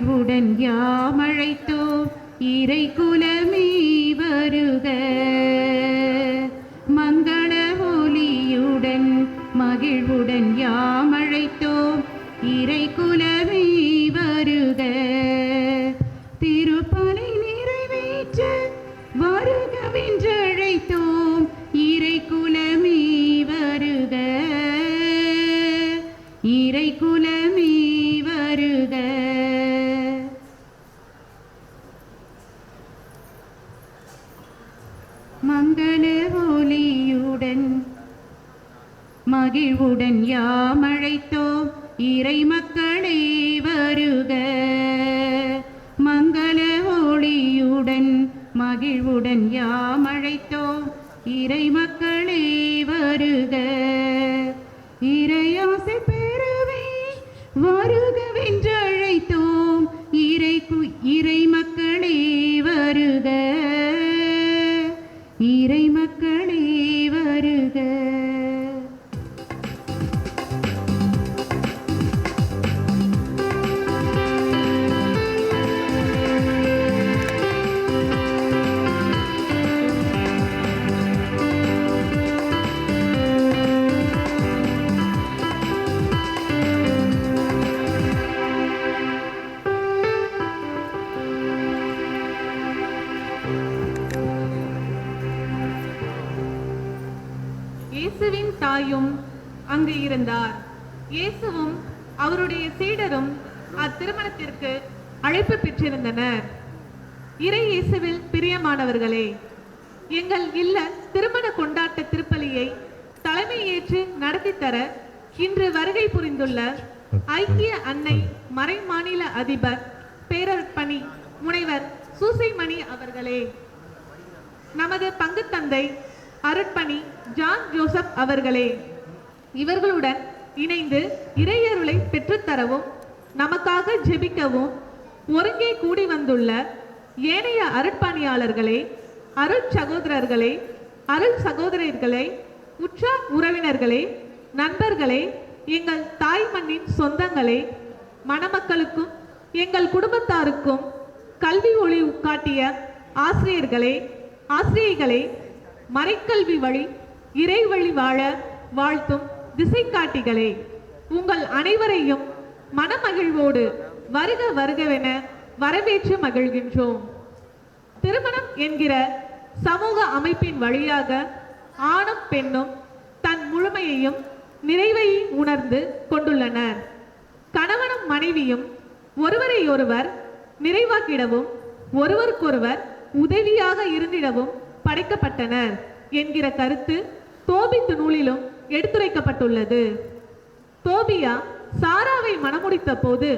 மகிழ்வுடன் யாமழைத்தோம் இறை குலமே வருக. மங்கள ஒலியுடன் மகிழ்வுடன் யாமழைத்தோம் இறை குலமே வருக. திருப்பலி நிறைவேற்ற வருகவென்றழைத்தோம் இறை குலமே வருக. இறை குலமே வருக. மங்கள ஒலியுடன் மகிழ்வுடன் யாமழைத்தோம் இறை மக்களே வருக. மங்கள ஒளியுடன் மகிழ்வுடன் யாமழைத்தோம் இறை மக்களே வருக. இறையாசை பெறவே வருகவென்றழைத்தோம் இறை மக்களே வருக. இறை மக்களே வருக. இயேசுவின் தாயும் அங்கு இருந்தார். இயேசுவும் அவருடைய சீடரும் அத்திருமணத்திற்கு அழைப்பு பெற்றிருந்தனர். இறை இயேசுவில் பிரியமானவர்களே, எங்கள் இல்ல திருமண கொண்டாட்ட திருப்பலியை தலைமை ஏற்று நடத்தி தர இன்று வருகை புரிந்துள்ள ஐக்கிய அன்னை மறை மாநில அதிபர் பேரற்பணி முனைவர் சூசைமணி அவர்களே, நமது பங்கு தந்தை அருட்பணி ஜான் ஜோசப் அவர்களே, இவர்களுடன் இணைந்து இறையருளை பெற்றுத்தரவும் நமக்காக ஜெபிக்கவும் ஒருங்கே கூடி வந்துள்ள ஏனைய அருட்பணியாளர்களே, அருள் சகோதரர்களே, அருள் சகோதரர்களே, உற்றார் உறவினர்களே, நண்பர்களே, எங்கள் தாய் மண்ணின் சொந்தங்களே, மணமக்களுக்கும் எங்கள் குடும்பத்தாருக்கும் கல்வி ஒளி காட்டிய ஆசிரியர்களே, ஆசிரியைகளே, மறைக்கல்வி வழி இறை வழி வாழ வாழ்த்தும் திசை காட்டிகளே, உங்கள் அனைவரையும் மனமகிழ்வோடு வருக வருகவென வரவேற்று மகிழ்கின்றோம். திருமணம் என்கிற சமூக அமைப்பின் வழியாக ஆணும் பெண்ணும் தன் முழுமையையும் நிறைவையும் உணர்ந்து கொண்டுள்ளனர். கணவனும் மனைவியும் ஒருவரை ஒருவர் நிறைவாக்கிடவும் ஒருவருக்கொருவர் உதவியாக இருந்திடவும் படைக்கப்பட்டனர் என்கிற கருத்து தோபித்து நூலிலும் எடுத்துரைக்கப்பட்டுள்ளது. தோபியா சாராவை மணமுடித்த போது,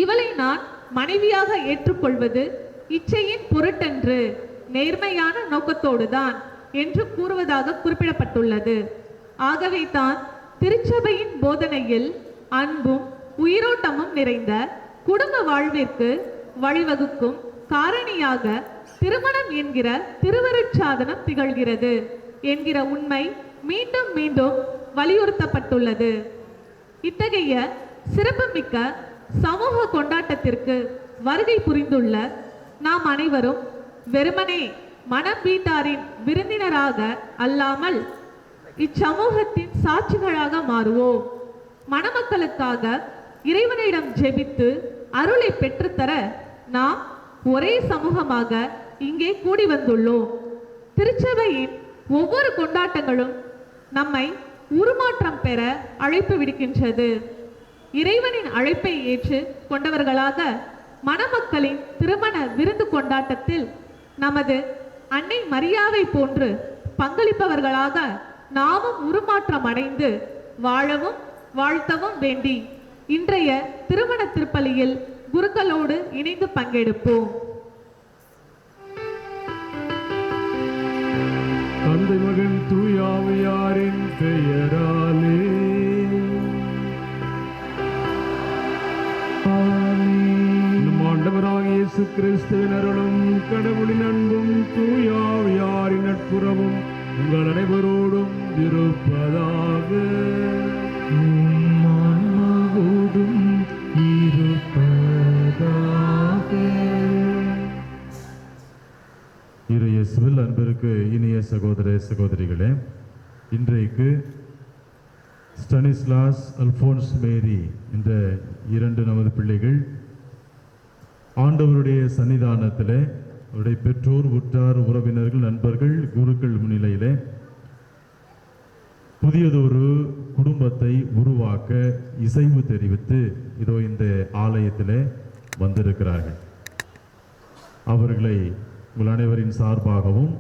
இவளை நான் மனைவியாக ஏற்றுக்கொள்வது இச்சையின் பொருட்டன்று நேர்மையான நோக்கத்தோடுதான் என்று கூறுவதாக குறிப்பிடப்பட்டுள்ளது. ஆகவே தான் திருச்சபையின் போதனையில் அன்பும் உயிரோட்டமும் நிறைந்த குடும்ப வாழ்விற்கு வழிவகுக்கும் காரணியாக திருமணம் என்கிற திருவருட்சாதனம் திகழ்கிறது என்கிற உண்மை மீண்டும் மீண்டும் வலியுறுத்தப்பட்டுள்ளது. இத்தகைய சிறப்புமிக்க சமூக கொண்டாட்டத்திற்கு வருகை புரிந்துள்ள நாம் அனைவரும் வெறுமனே மணம் வீட்டாரின் விருந்தினராக அல்லாமல் இச்சமூகத்தின் சாட்சிகளாக மாறுவோம். மணமக்களுக்காக இறைவனிடம் ஜெபித்து அருளை பெற்றுத்தர நாம் ஒரே சமூகமாக இங்கே கூடி வந்துள்ளோம். திருச்சபையின் ஒவ்வொரு கொண்டாட்டங்களும் நம்மை உருமாற்றம் பெற அழைப்பு விடுக்கின்றது. இறைவனின் அழைப்பை ஏற்று கொண்டவர்களாக மணமக்களின் திருமண விருந்து கொண்டாட்டத்தில் நமது அன்னை மரியாவை போன்று பங்களிப்பவர்களாக நாமும் உருமாற்றம் அடைந்து வாழவும் வாழ்த்தவும் வேண்டி இன்றைய திருமண திருப்பலியில் குருக்களோடு இணைந்து பங்கெடுப்போம். தந்தை மகன் தூயாவியாரின் பெயராலே நம் ஆண்டவராகிய இயேசு கிறிஸ்துவின் அருளும் கடவுளின் அன்பும் தூயாவியாரின் நட்புறவும் உங்கள் அனைவரோடும் இருப்பதாக. ஆன்மாவோடும் இருப்பதாக. இயேசுவில் அன்பிற்கு இனிய சகோதர சகோதரிகளே, இன்றைக்கு ஸ்டனிஸ்லாஸ் அல்போன்ஸ் மேரி என்ற 2 நமது பிள்ளைகள் ஆண்டவருடைய சன்னிதானத்திலே அவருடைய பெற்றோர், உற்றார், உறவினர்கள், நண்பர்கள், குருக்கள் முன்னிலையிலே புதியதொரு குடும்பத்தை உருவாக்க இசைவு தெரிவித்து இதோ இந்த ஆலயத்திலே வந்திருக்கிறார்கள். அவர்களை உங்கள் அனைவரின் சார்பாகவும்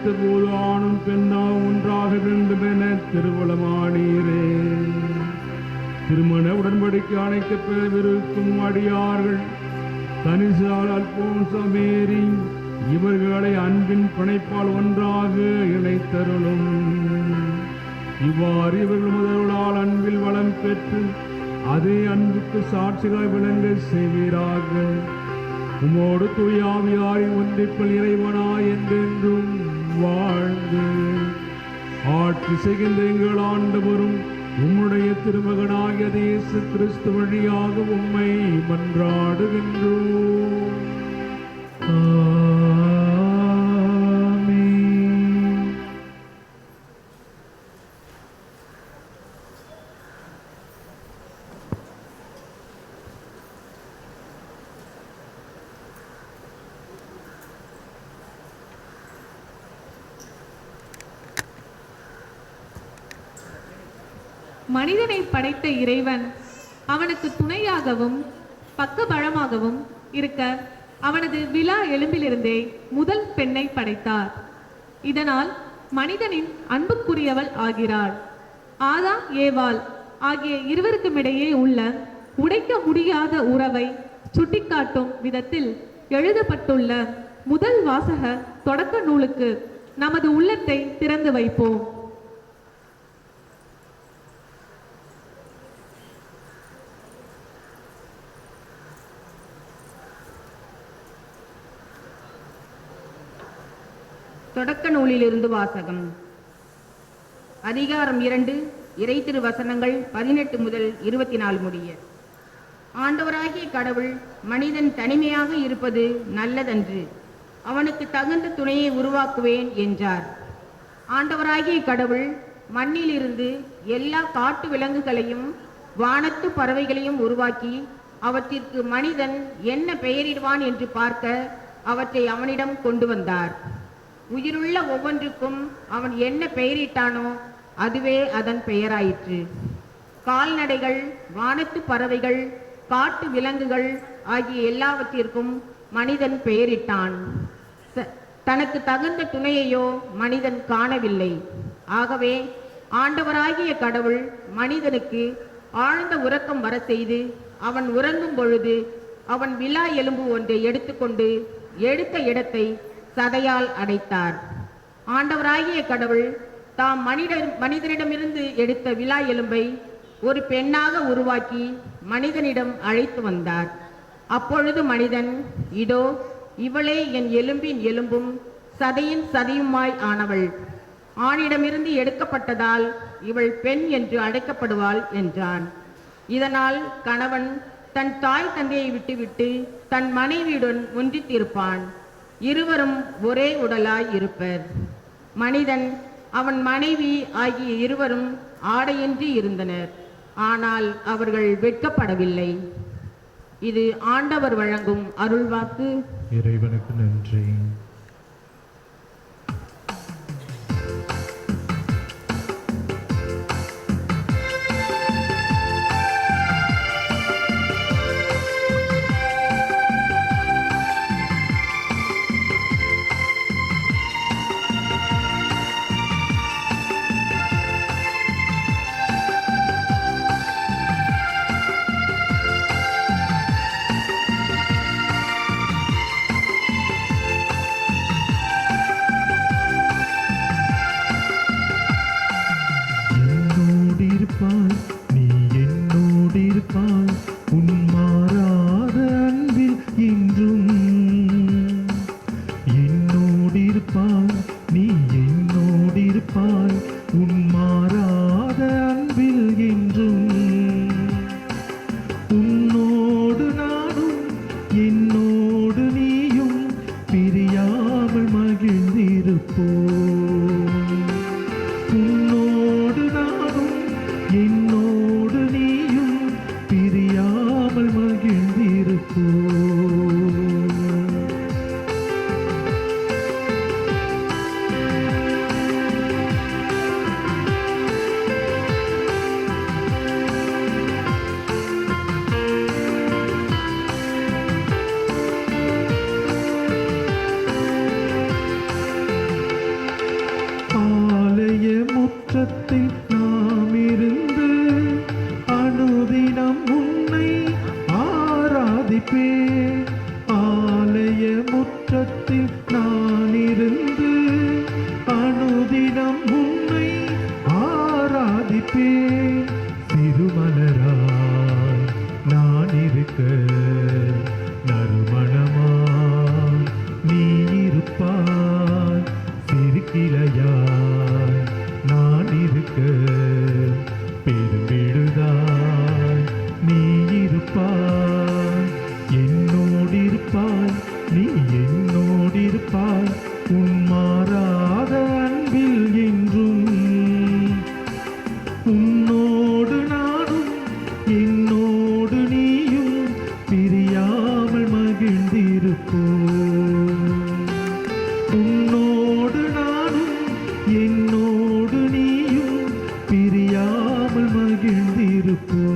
படைத்த போது ஆணும் பெண்ணா ஒன்றாக வேண்டும் என திருவுளமானீரே. திருமண உடன்படிக்கை அணைக்க பெறவிருக்கும் அடியார்கள் தனிசால், அல்போன்சா, மேரி இவர்களை அன்பின் பிணைப்பால் ஒன்றாக இணைத்தருளும். இவ்வாறு இவர்கள் முதல்வர்களால் அன்பில் வளம் பெற்று அதே அன்புக்கு சாட்சிகளாய் விளங்க செய்வீராக. உமோடு தூயாவியாரின் ஒன்றிற்குள் இறைவனாய் என்றென்றும் வாழ்ந்து ஆட்சி செய்கின்ற எங்கள் ஆண்டவரும் உம்முடைய திருமகனாகிய இயேசு கிறிஸ்து வழியாக உம்மை மன்றாடுகின்றோம். ஆமென். மனிதனை படைத்த இறைவன் அவனுக்கு துணையாகவும் பக்கபலமாகவும் இருக்க அவனது விலா எலும்பிலிருந்தே முதல் பெண்ணை படைத்தார். இதனால் மனிதனின் அன்புக்குரியவள் ஆகிறாள். ஆதாம் ஏவாள் ஆகிய இருவருக்குமிடையே உள்ள உடைக்க முடியாத உறவை சுட்டிக்காட்டும் விதத்தில் எழுதப்பட்டுள்ள முதல் வாசக தொடக்க நூலுக்கு நமது உள்ளத்தை திறந்து வைப்போம். தொடக்க நூலிலிருந்து வாசகம். அதிகாரம் 2, இறை திரு வசனங்கள் 18 முதல் 24 முடிய. ஆண்டவராகிய கடவுள் மனிதன் தனிமையாக இருப்பது நல்லதன்று, அவனுக்கு தகுந்த துணையை உருவாக்குவேன் என்றார். ஆண்டவராகிய கடவுள் மண்ணிலிருந்து எல்லா காட்டு விலங்குகளையும் வானத்து பறவைகளையும் உருவாக்கி அவற்றிற்கு மனிதன் என்ன பெயரிடுவான் என்று பார்க்க அவற்றை அவனிடம் கொண்டு வந்தார். உயிருள்ள ஒவ்வொன்றுக்கும் அவன் என்ன பெயரிட்டானோ அதுவே அதன் பெயராயிற்று. கால்நடைகள், வானத்து பறவைகள், காட்டு விலங்குகள் ஆகிய எல்லாவற்றிற்கும் மனிதன் பெயரிட்டான். தனக்கு தகுந்த துணையையோ மனிதன் காணவில்லை. ஆகவே ஆண்டவராகிய கடவுள் மனிதனுக்கு ஆழ்ந்த உறக்கம் வர செய்து அவன் உறங்கும் பொழுது அவன் விலா எலும்பு ஒன்றை எடுத்துக்கொண்டு எடுத்த இடத்தை சதையால் அடைத்தார். ஆண்டவராகிய கடவுள் தாம் மனிதனிடமிருந்து எடுத்த விலா எலும்பை ஒரு பெண்ணாக உருவாக்கி மனிதனிடம் அழைத்து வந்தார். அப்பொழுது மனிதன், இதோ இவளே என் எலும்பின் எலும்பும் சதையின் சதையுமாய் ஆனவள், ஆணிடமிருந்து எடுக்கப்பட்டதால் இவள் பெண் என்று அழைக்கப்படுவாள் என்றான். இதனால் கணவன் தன் தாய் தந்தையை விட்டுவிட்டு தன் மனைவியுடன் ஒன்றித்திருப்பான். இருவரும் ஒரே உடலாய் இருப்பர். மனிதன் அவன் மனைவி ஆகிய இருவரும் ஆடையின்றி இருந்தனர், ஆனால் அவர்கள் வெட்கப்படவில்லை. இது ஆண்டவர் வழங்கும் அருள்வாக்கு. இறைவனுக்கு நன்றி. ஆராதிப்பேன் திருமலராய் நான் இருக்க நறுமணமாய் நீ இருப்பாய் சிறுகிளையாய் நான் இருக்க பெருவிழுதாய் நீ இருப்பாய் என்னோடிருப்பாய் நீ என்னோடிருப்பாய் உன் மாறாத அன்பில் என்றும் உன்னோடு நானும் என்னோடு நீயும் பிரியாமல் மகிழ்ந்திருப்போம் உன்னோடு நானும் என்னோடு நீயும் பிரியாமல் மகிழ்ந்திருப்போம்.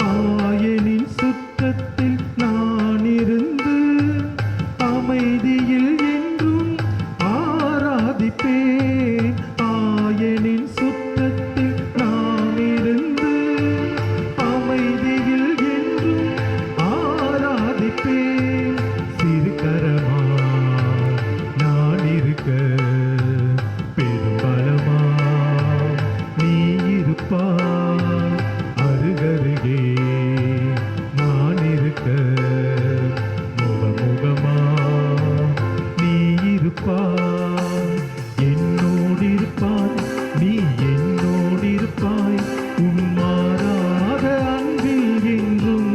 ஆயனின் சுற்றத்தில் நான் இருந்து அமைதியில் என்றும் ஆராதிப்பேன் ஆயனின் சுற்றத்தில் நான் இருந்து அமைதியில் என்றும் ஆராதிப்பேன் சிறுகரமாய் நான் இருக்க பெரும்பலமாய் நீ இருப்பாய் அருகருகே நான் இருக்க முகமுகமா நீ இருப்பாய் என்னோடிருப்பாய் நீ என்னோடிருப்பாய் உன் மாறாத அன்பில் என்றும்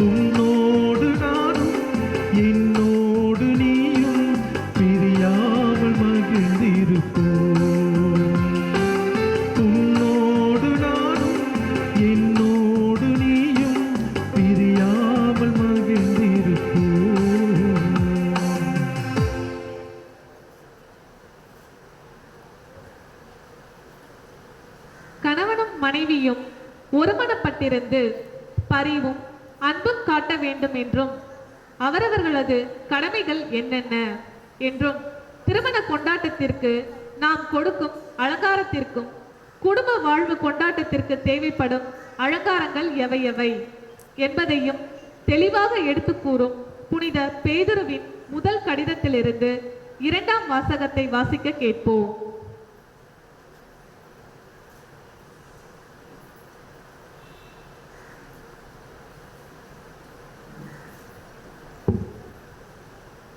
உன்னோடு நானும் என்னோடு நீயும் பிரியாமல் மகிழ்ந்திருப்போம் உன்னோடு நானும் என்னோடு நீயும் பிரியாமல் மகிழ்ந்திருப்போம். கணவனும் மனைவியும் ஒருமனப்பட்டிருந்து பரிவும் அன்பும் காட்ட வேண்டும் என்றும் அவரவர்களது கடமைகள் என்னென்ன என்றும் திருமண கொண்டாட்டத்திற்கு நாம் கொடுக்கும் அலங்காரத்திற்கும் குடும்ப வாழ்வு கொண்டாட்டத்திற்கு தேவைப்படும் அலங்காரங்கள் எவை எவை என்பதையும் தெளிவாக எடுத்து கூறும் புனித பேதுருவின் முதல் கடிதத்திலிருந்து 2ஆம் வாசகத்தை வாசிக்க கேட்போம்.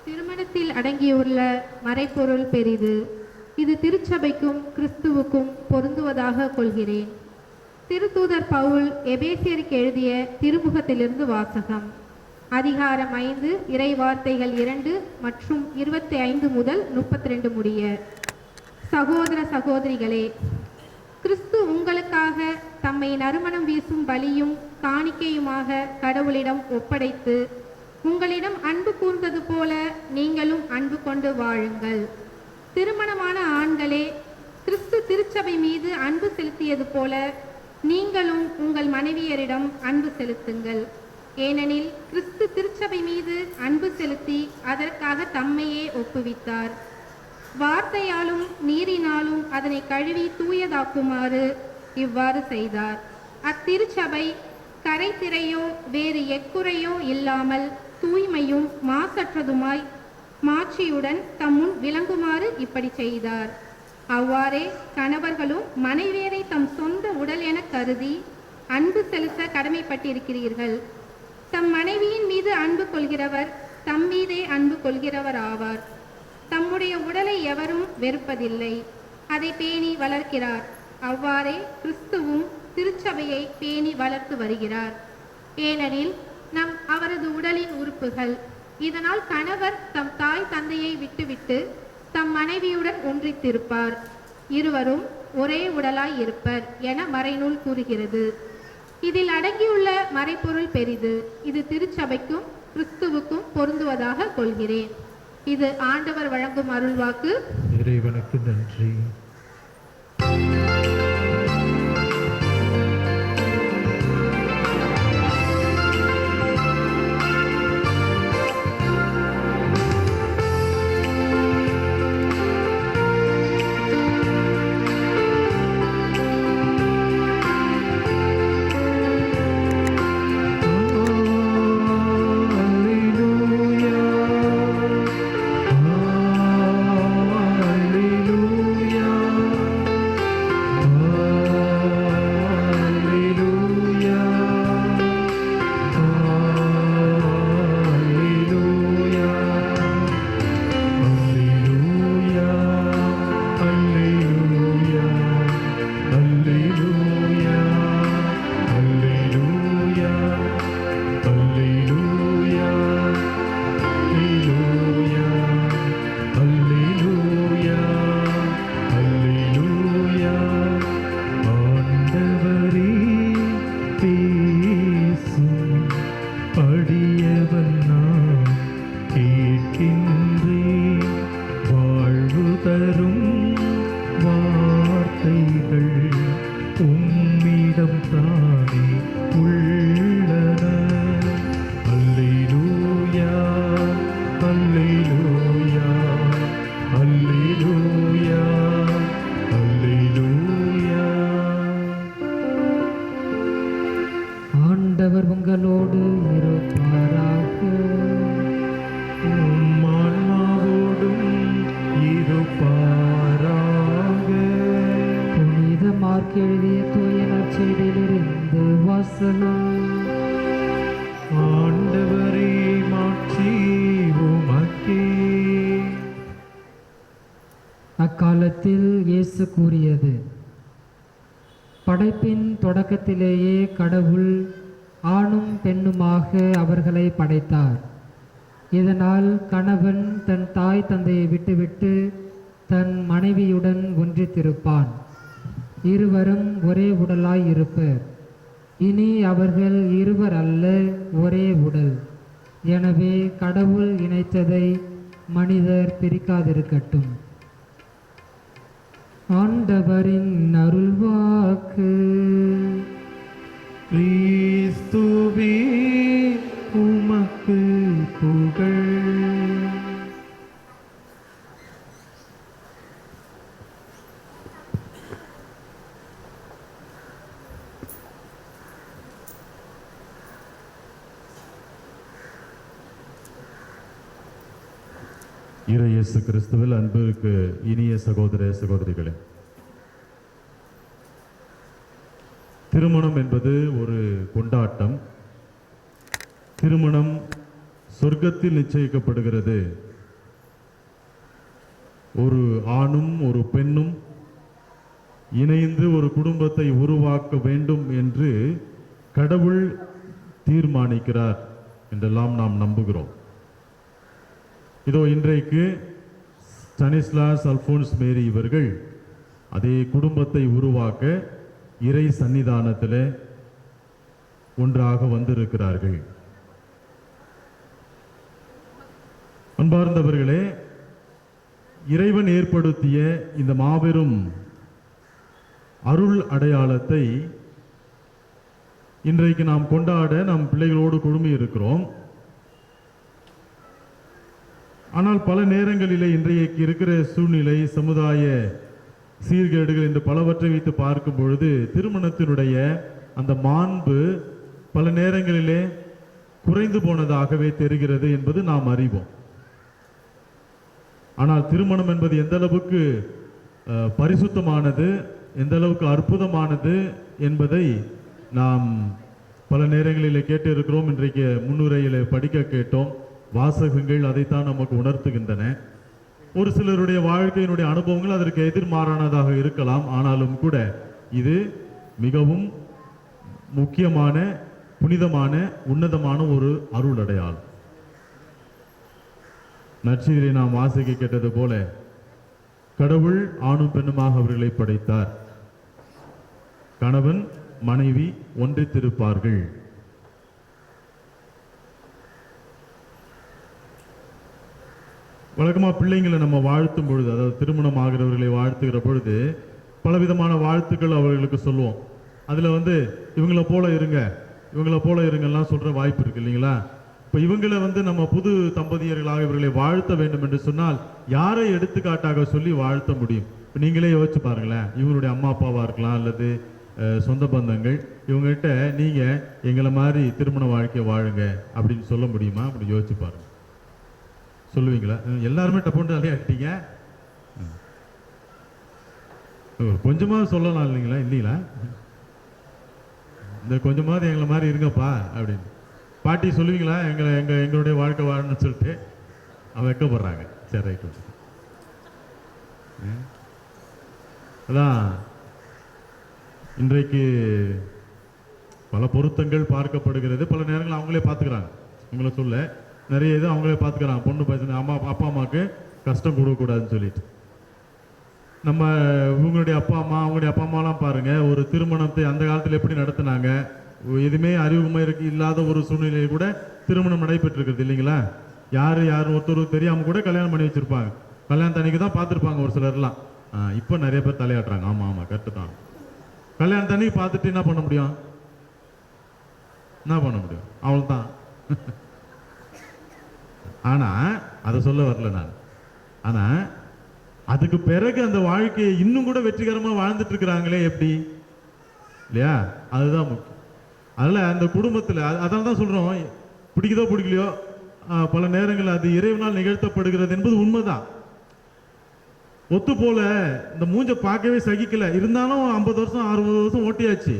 திருமணத்தில் அடங்கியுள்ள மறைப்பொருள் பெரிது. இது திருச்சபைக்கும் கிறிஸ்துவுக்கும் பொருந்துவதாக கொள்கிறேன். திருத்தூதர் பவுல் எபேசியருக்கு எழுதிய திருமுகத்திலிருந்து வாசகம். அதிகாரம் 5 இறை வார்த்தைகள் 2 மற்றும் 25 முதல் 32 முடிய. சகோதர சகோதரிகளே, கிறிஸ்து உங்களுக்காக தம்மை நறுமணம் வீசும் பலியும் காணிக்கையுமாக கடவுளிடம் ஒப்படைத்து உங்களிடம் அன்பு கூர்ந்தது போல நீங்களும் அன்பு கொண்டு வாழுங்கள். திருமணமான ஆண்களே, கிறிஸ்து திருச்சபை மீது அன்பு செலுத்தியது போல நீங்களும் உங்கள் மனைவியரிடம் அன்பு செலுத்துங்கள். ஏனெனில் கிறிஸ்து திருச்சபை மீது அன்பு செலுத்தி அதற்காக தம்மையே ஒப்புவித்தார். வார்த்தையாலும் நீரினாலும் அதனை கழுவி தூயதாக்குமாறு இவ்வாறு செய்தார். அத்திருச்சபை கரைதிரையோ வேறு எக்குறையோ இல்லாமல் தூய்மையும் மாசற்றதுமாய் மாட்சியுடன் தம்முன் விளங்குமாறு இப்படி செய்தார். அவ்வாறே கணவர்களும் மனைவியரை தம் சொந்த உடல் என கருதி அன்பு செலுத்த கடமைப்பட்டிருக்கிறீர்கள். தம் மனைவியின் மீது அன்பு கொள்கிறவர் தம் மீதே அன்பு கொள்கிறவர் ஆவார். தம்முடைய உடலை எவரும் வெறுப்பதில்லை, அதை பேணி வளர்க்கிறார். அவ்வாறே கிறிஸ்துவும் திருச்சபையை பேணி வளர்த்து வருகிறார். ஏனெனில் நம் அவரது உடலின் உறுப்புகள். இதனால் கணவர் தம் தாய் தந்தையை விட்டுவிட்டு தம் மனைவியுடன் ஒன்றித்திருப்பார். இருவரும் ஒரே உடலாய் இருப்பர் என மறைநூல் கூறுகிறது. இதில் அடங்கியுள்ள மறைப்பொருள் பெரிது. இது திருச்சபைக்கும் கிறிஸ்துவுக்கும் பொருந்துவதாக கொள்கிறேன். இது ஆண்டவர் வழங்கும் அருள்வாக்கு. இறைவனுக்கு நன்றி. ஆண்டவர் உங்களோடு இருப்பாராக. உம் ஆன்மாவோடும் இருப்பாராக. புனித மார்க் எழுதிய தூய நற்செய்தியிலிருந்து வாசகம். ஆண்டவரே மாட்சி உமக்கே. அக்காலத்தில் இயேசு கூறியது, படைப்பின் தொடக்கத்திலேயே கடவுள் ஆணும் பெண்ணுமாக அவர்களை படைத்தார். இதனால் கணவன் தன் தாய் தந்தையை விட்டுவிட்டு தன் மனைவியுடன் ஒன்றித்திருப்பான். இருவரும் ஒரே உடலாய் இருப்பர். இனி அவர்கள் இருவர் அல்ல, ஒரே உடல். எனவே கடவுள் இணைத்ததை மனிதர் பிரிக்காதிருக்கட்டும். ஆண்டவரின் அருள்வாக்கு. கிறிஸ்துவே உமக்கு புகழ். இறை இயேசு கிறிஸ்துவில் அன்பிற்கு இனிய சகோதர சகோதரிகளே, திருமணம் என்பது ஒரு கொண்டாட்டம். திருமணம் சொர்க்கத்தில் நிச்சயிக்கப்படுகிறது. ஒரு ஆணும் ஒரு பெண்ணும் இணைந்து ஒரு குடும்பத்தை உருவாக்க வேண்டும் என்று கடவுள் தீர்மானிக்கிறார் என்றெல்லாம் நாம் நம்புகிறோம். இதோ இன்றைக்கு ஸ்டானிஸ்லாஸ் அல்போன்ஸ் மேரி இவர்கள் அதே குடும்பத்தை உருவாக்க இறை சன்னிதானத்தில் ஒன்றாக வந்திருக்கிறார்கள். அன்பார்ந்தவர்களே, இறைவன் ஏற்படுத்திய இந்த மாபெரும் அருள் அடையாளத்தை இன்றைக்கு நாம் கொண்டாட நம் பிள்ளைகளோடு குழுமி இருக்கிறோம். ஆனால் பல நேரங்களிலே இன்றைக்கு இருக்கிற சூழ்நிலை, சமுதாய சீர்கேடுகள் என்று பலவற்றை வைத்து பார்க்கும் பொழுது திருமணத்தினுடைய அந்த மாண்பு பல நேரங்களிலே குறைந்து போனதாகவே தெரிகிறது என்பது நாம் அறிவோம். ஆனால் திருமணம் என்பது எந்த அளவுக்கு பரிசுத்தமானது, எந்த அளவுக்கு அற்புதமானது என்பதை நாம் பல நேரங்களிலே கேட்டு இருக்கிறோம். இன்றைக்கு முன்னுரையிலே படிக்க கேட்டோம். வாசகங்கள் அதைத்தான் நமக்கு உணர்த்துகின்றன. ஒரு சிலருடைய வாழ்க்கையினுடைய அனுபவங்கள் அதற்கு எதிர்மாறானதாக இருக்கலாம். ஆனாலும் கூட இது மிகவும் முக்கியமான, புனிதமான, உன்னதமான ஒரு அருள் அடையாளம். நற்செய்தியை நாம் வாசிக்க கேட்டது போல கடவுள் ஆணும் பெண்ணுமாக அவர்களை படைத்தார். கணவன் மனைவி ஒன்றித்திருப்பார்கள். வழக்கமாக பிள்ளைங்களை நம்ம வாழ்த்தும் பொழுது, அதாவது திருமணம் ஆகிறவர்களை வாழ்த்துகிற பொழுது பலவிதமான வாழ்த்துக்கள் அவர்களுக்கு சொல்லுவோம். அதில் இவங்கள போல இருங்க, இவங்கள போல இருங்கெல்லாம் சொல்கிற வாய்ப்பு இருக்கு இல்லைங்களா? இப்போ இவங்களை நம்ம புது தம்பதியர்களாக இவர்களை வாழ்த்த வேண்டும் என்று சொன்னால் யாரை எடுத்துக்காட்டாக சொல்லி வாழ்த்த முடியும்? இப்போ நீங்களே யோசிச்சு பாருங்களேன். இவங்களுடைய அம்மா அப்பாவாக இருக்கலாம், அல்லது சொந்த பந்தங்கள். இவங்ககிட்ட நீங்கள் எங்களை மாதிரி திருமண வாழ்க்கையை வாழுங்க அப்படின்னு சொல்ல முடியுமா? அப்படி யோசிச்சு பாருங்க. சொல்லுவீங்களா? எல்லாருமே டப்புண்டு அலையாட்டீங்க. கொஞ்சமாக சொல்லலாம் இல்லைங்களா? இல்லைங்களா? இந்த கொஞ்சமாவது எங்களை மாதிரி இருங்கப்பா அப்படின்னு பாட்டி சொல்லுவீங்களா? எங்களுடைய வாழ்க்கை வாழணும்னு சொல்லிட்டு அவன் வைக்கப்படுறாங்க. சரி, ரைட்டு. அதான் இன்றைக்கு பல பொருத்தங்கள் பார்க்கப்படுகிறது. பல நேரங்கள் அவங்களே பார்த்துக்கிறாங்க. உங்களை சொல்ல நிறைய இது அவங்களே பார்த்துக்கிறாங்க. பொண்ணு பசங்க அப்பா அம்மாவுக்கு கஷ்டம் கொடுக்கக்கூடாதுன்னு சொல்லிட்டு. நம்ம இவங்களுடைய அப்பா அம்மா, அவங்களுடைய அப்பா அம்மாலாம் பாருங்க, ஒரு திருமணத்தை அந்த காலத்தில் எப்படி நடத்தினாங்க. எதுவுமே அறிவுமே இல்லாத ஒரு சூழ்நிலையில் கூட திருமணம் நடைபெற்றிருக்கிறது இல்லைங்களா? யாரும் ஒருத்தர் தெரியாமல் கூட கல்யாணம் பண்ணி வச்சிருப்பாங்க. கல்யாணம் தண்ணிக்கு தான் பார்த்துருப்பாங்க ஒரு சிலர்லாம். இப்போ நிறைய பேர் தலையாட்டுறாங்க. ஆமாம் கரெக்டு தான். கல்யாணம் தண்ணிக்கு பார்த்துட்டு என்ன பண்ண முடியும்? அவ்வளோதான். ஆனால் அதை சொல்ல வரல நான். ஆனால் அதுக்கு பிறகு அந்த வாழ்க்கையை இன்னும் கூட வெற்றிகரமாக வாழ்ந்துட்டு இருக்கிறாங்களே எப்படி? இல்லையா? அதுதான் முக்கியம். அதில் அந்த குடும்பத்தில் அதனால தான் சொல்கிறோம், பிடிக்குதோ பிடிக்கலையோ பல நேரங்கள் அது இறைவனால் நிகழ்த்தப்படுகிறது என்பது உண்மைதான். ஒத்து போல இந்த மூஞ்ச பார்க்கவே சகிக்கல, இருந்தாலும் 50 வருஷம் 60 வருஷம் ஓட்டியாச்சு.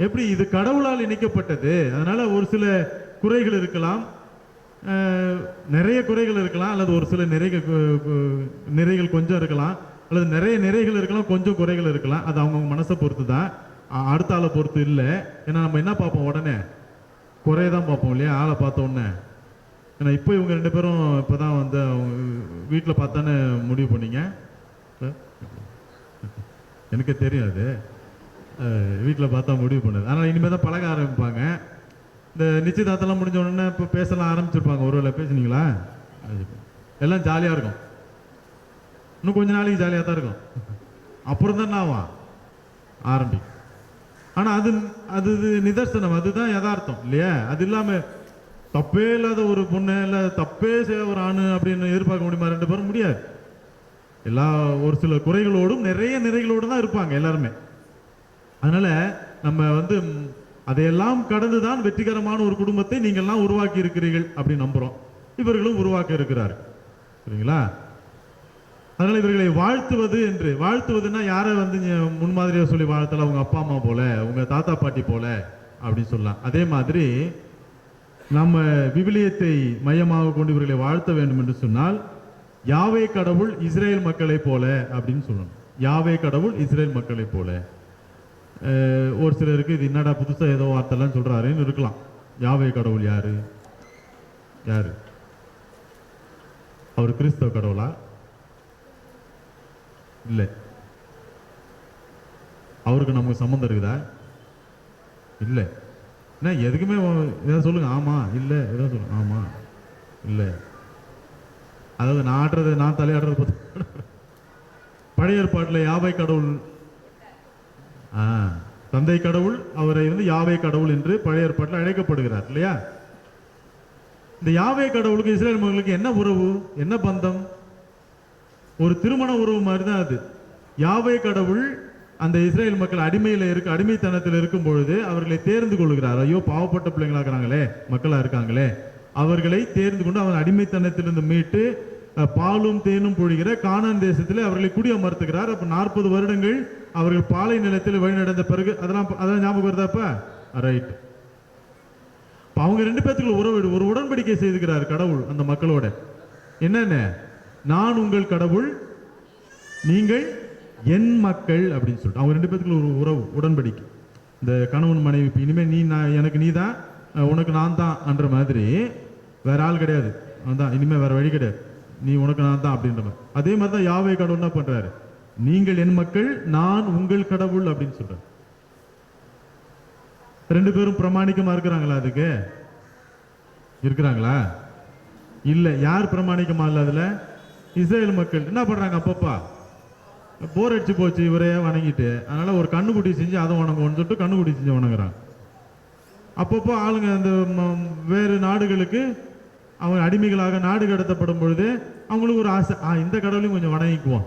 எப்படி இது கடவுளால் இணைக்கப்பட்டது? அதனால ஒரு சில குறைகள் இருக்கலாம், நிறைய குறைகள் இருக்கலாம், அல்லது ஒரு சில நிறைகள் கொஞ்சம் இருக்கலாம், அல்லது நிறைய நிறைகள் இருக்கலாம், கொஞ்சம் குறைகள் இருக்கலாம். அது அவங்கவுங்க மனசை பொறுத்து தான், அடுத்த ஆளை பொறுத்து இல்லை. ஏன்னா நம்ம என்ன பார்ப்போம், உடனே குறைய தான் பார்ப்போம் இல்லையா, ஆளை பார்த்த உடனே. ஏன்னா இப்போ இவங்க 2 பேரும் இப்போ தான் வந்து வீட்டில் பார்த்தானே முடிவு பண்ணீங்க. எனக்கே தெரியாது, வீட்டில் பார்த்தா முடிவு பண்ணது. ஆனால் இனிமேல் தான் பழக ஆரம்பிப்பாங்க. இந்த நிச்சயதார்த்தம்லாம் முடிஞ்ச உடனே இப்போ பேசலாம் ஆரம்பிச்சிருப்பாங்க. ஒருவேளை பேசுனீங்களா, எல்லாம் ஜாலியாக இருக்கும். இன்னும் கொஞ்ச நாளைக்கு ஜாலியாக தான் இருக்கும். அப்புறம் தான் நான் ஆரம்பிக்கும். ஆனால் அது அது நிதர்சனம், அதுதான் யதார்த்தம் இல்லையா? அது இல்லாமல் தப்பே இல்லாத ஒரு பொண்ணு, இல்லை தப்பே செய்ய ஒரு ஆண் அப்படின்னு எதிர்பார்க்க முடியுமா? 2 பேரும் முடியாது. ஒரு சில குறைகளோடும் நிறைய நிறைகளோடு தான் இருப்பாங்க எல்லாருமே. அதனால நம்ம வந்து அதையெல்லாம் கடந்து தான் வெற்றிகரமான ஒரு குடும்பத்தை நீங்கள்லாம் உருவாக்கி இருக்கிறீர்கள் அப்படின்னு நம்புகிறோம். இவர்களும் உருவாக்க இருக்கிறார்கள். சரிங்களா? அதனால இவர்களை வாழ்த்துவது என்று, வாழ்த்துவதுன்னா யாரை வந்து முன்மாதிரியாக சொல்லி வாழ்த்தல, உங்க அப்பா அம்மா போல, உங்க தாத்தா பாட்டி போல அப்படின்னு சொல்லலாம். அதே மாதிரி நம்ம விவிலியத்தை மையமாக கொண்டு இவர்களை வாழ்த்த வேண்டும் என்று சொன்னால், யாவே கடவுள் இஸ்ரேல் மக்களை போல அப்படின்னு சொல்லணும். யாவே கடவுள் இஸ்ரேல் மக்களை போல. ஒரு சிலருக்கு இது என்னடா புதுசா ஏதோ வார்த்தைலாம் சொல்றாருன்னு இருக்கலாம். யாவே கடவுள் யாரு? யாரு? அவர் கிறிஸ்தவ கடவுளா? இல்லை. அவருக்கு நமக்கு சம்மந்தம் இருக்குதா? இல்லை. என்ன எதுக்குமே ஏதாவது சொல்லுங்க, ஆமா இல்லை, ஏதாவது சொல்லுங்க, ஆமா இல்லை. அதாவது நான் ஆடுறது, நான் தலையாடுறது பார்த்து பழைய ஏற்பாட்டில் யாவை கடவுள், தந்தை கடவுள் அவரை வந்து யாவே கடவுள் என்று பழைய ஏற்பாட்டில் அழைக்கப்படுகிறார் இல்லையா? இந்த யாவே கடவுளுக்கு இஸ்ரேல் மக்களுக்கு என்ன உறவு, என்ன பந்தம்? ஒரு திருமண உறவு மாதிரி தான் அது. யாவே கடவுள் அந்த இஸ்ரேல் மக்கள் அடிமைத்தனத்தில் இருக்கும் பொழுது அவர்களை தேர்ந்து கொள்கிறார். ஐயோ பாவப்பட்ட பிள்ளைங்களா இருக்கிறாங்களே, மக்களா இருக்காங்களே, அவர்களை தேர்ந்து கொண்டு அவன் அடிமைத்தனத்திலிருந்து மீட்டு பாலும் தேனும் பொழிகிற கானான் தேசத்திலே அவர்களை குடியமர்த்துகிறார். அப்ப 40 வருடங்கள் அவர்கள் பாலை நிலத்தில் வழிநடந்த பிறகு அதெல்லாம் ஞாபகம் வருதாப்ப? ரைட். அவங்க 2 பேத்துக்குள்ள உறவு, ஒரு உடன்படிக்கை செய்துகிறார் கடவுள் அந்த மக்களோட. என்னென்ன? நான் உங்கள் கடவுள், நீங்கள் என் மக்கள் அப்படின்னு சொல்லிட்டு அவங்க 2 பேத்துக்குள்ள ஒரு உறவு, உடன்படிக்கை. இந்த கணவன் மனைவி, இனிமேல் நீ எனக்கு நீ தான், உனக்கு நான் தான் என்ற மாதிரி, வேற ஆள் கிடையாது, அதான் இனிமேல் வேற வழி கிடையாது, நீ உனக்கு நான் தான் அப்படின்ற மாதிரி. அதே மாதிரி தான் யாவே கடவுள் என்ன பண்றாரு, நீங்கள் என் மக்கள், நான் உங்கள் கடவுள் அப்படின்னு சொல்றாரு. 2 பேரும் பிரமாணிக்கமா இருக்கிறாங்களா? அதுக்கு இருக்கிறாங்களா? இல்ல. யார் பிரமாணிக்கமா இல்ல? அதுல இஸ்ரேல் மக்கள் என்ன பண்றாங்க, அப்பப்பா போர் அடிச்சு போச்சு இவரையே வணங்கிட்டு, அதனால ஒரு கண்ணுக்குட்டி செஞ்சு அதை வணங்குவோன்னு சொல்லிட்டு கண்ணுக்குட்டி செஞ்சு வணங்குறாங்க. அப்பப்போ ஆளுங்க அந்த வேறு நாடுகளுக்கு அவங்க அடிமைகளாக நாடு கடத்தப்படும் பொழுது அவங்களுக்கு ஒரு ஆசை, இந்த கடவுளையும் கொஞ்சம் வணங்கிக்குவோம்,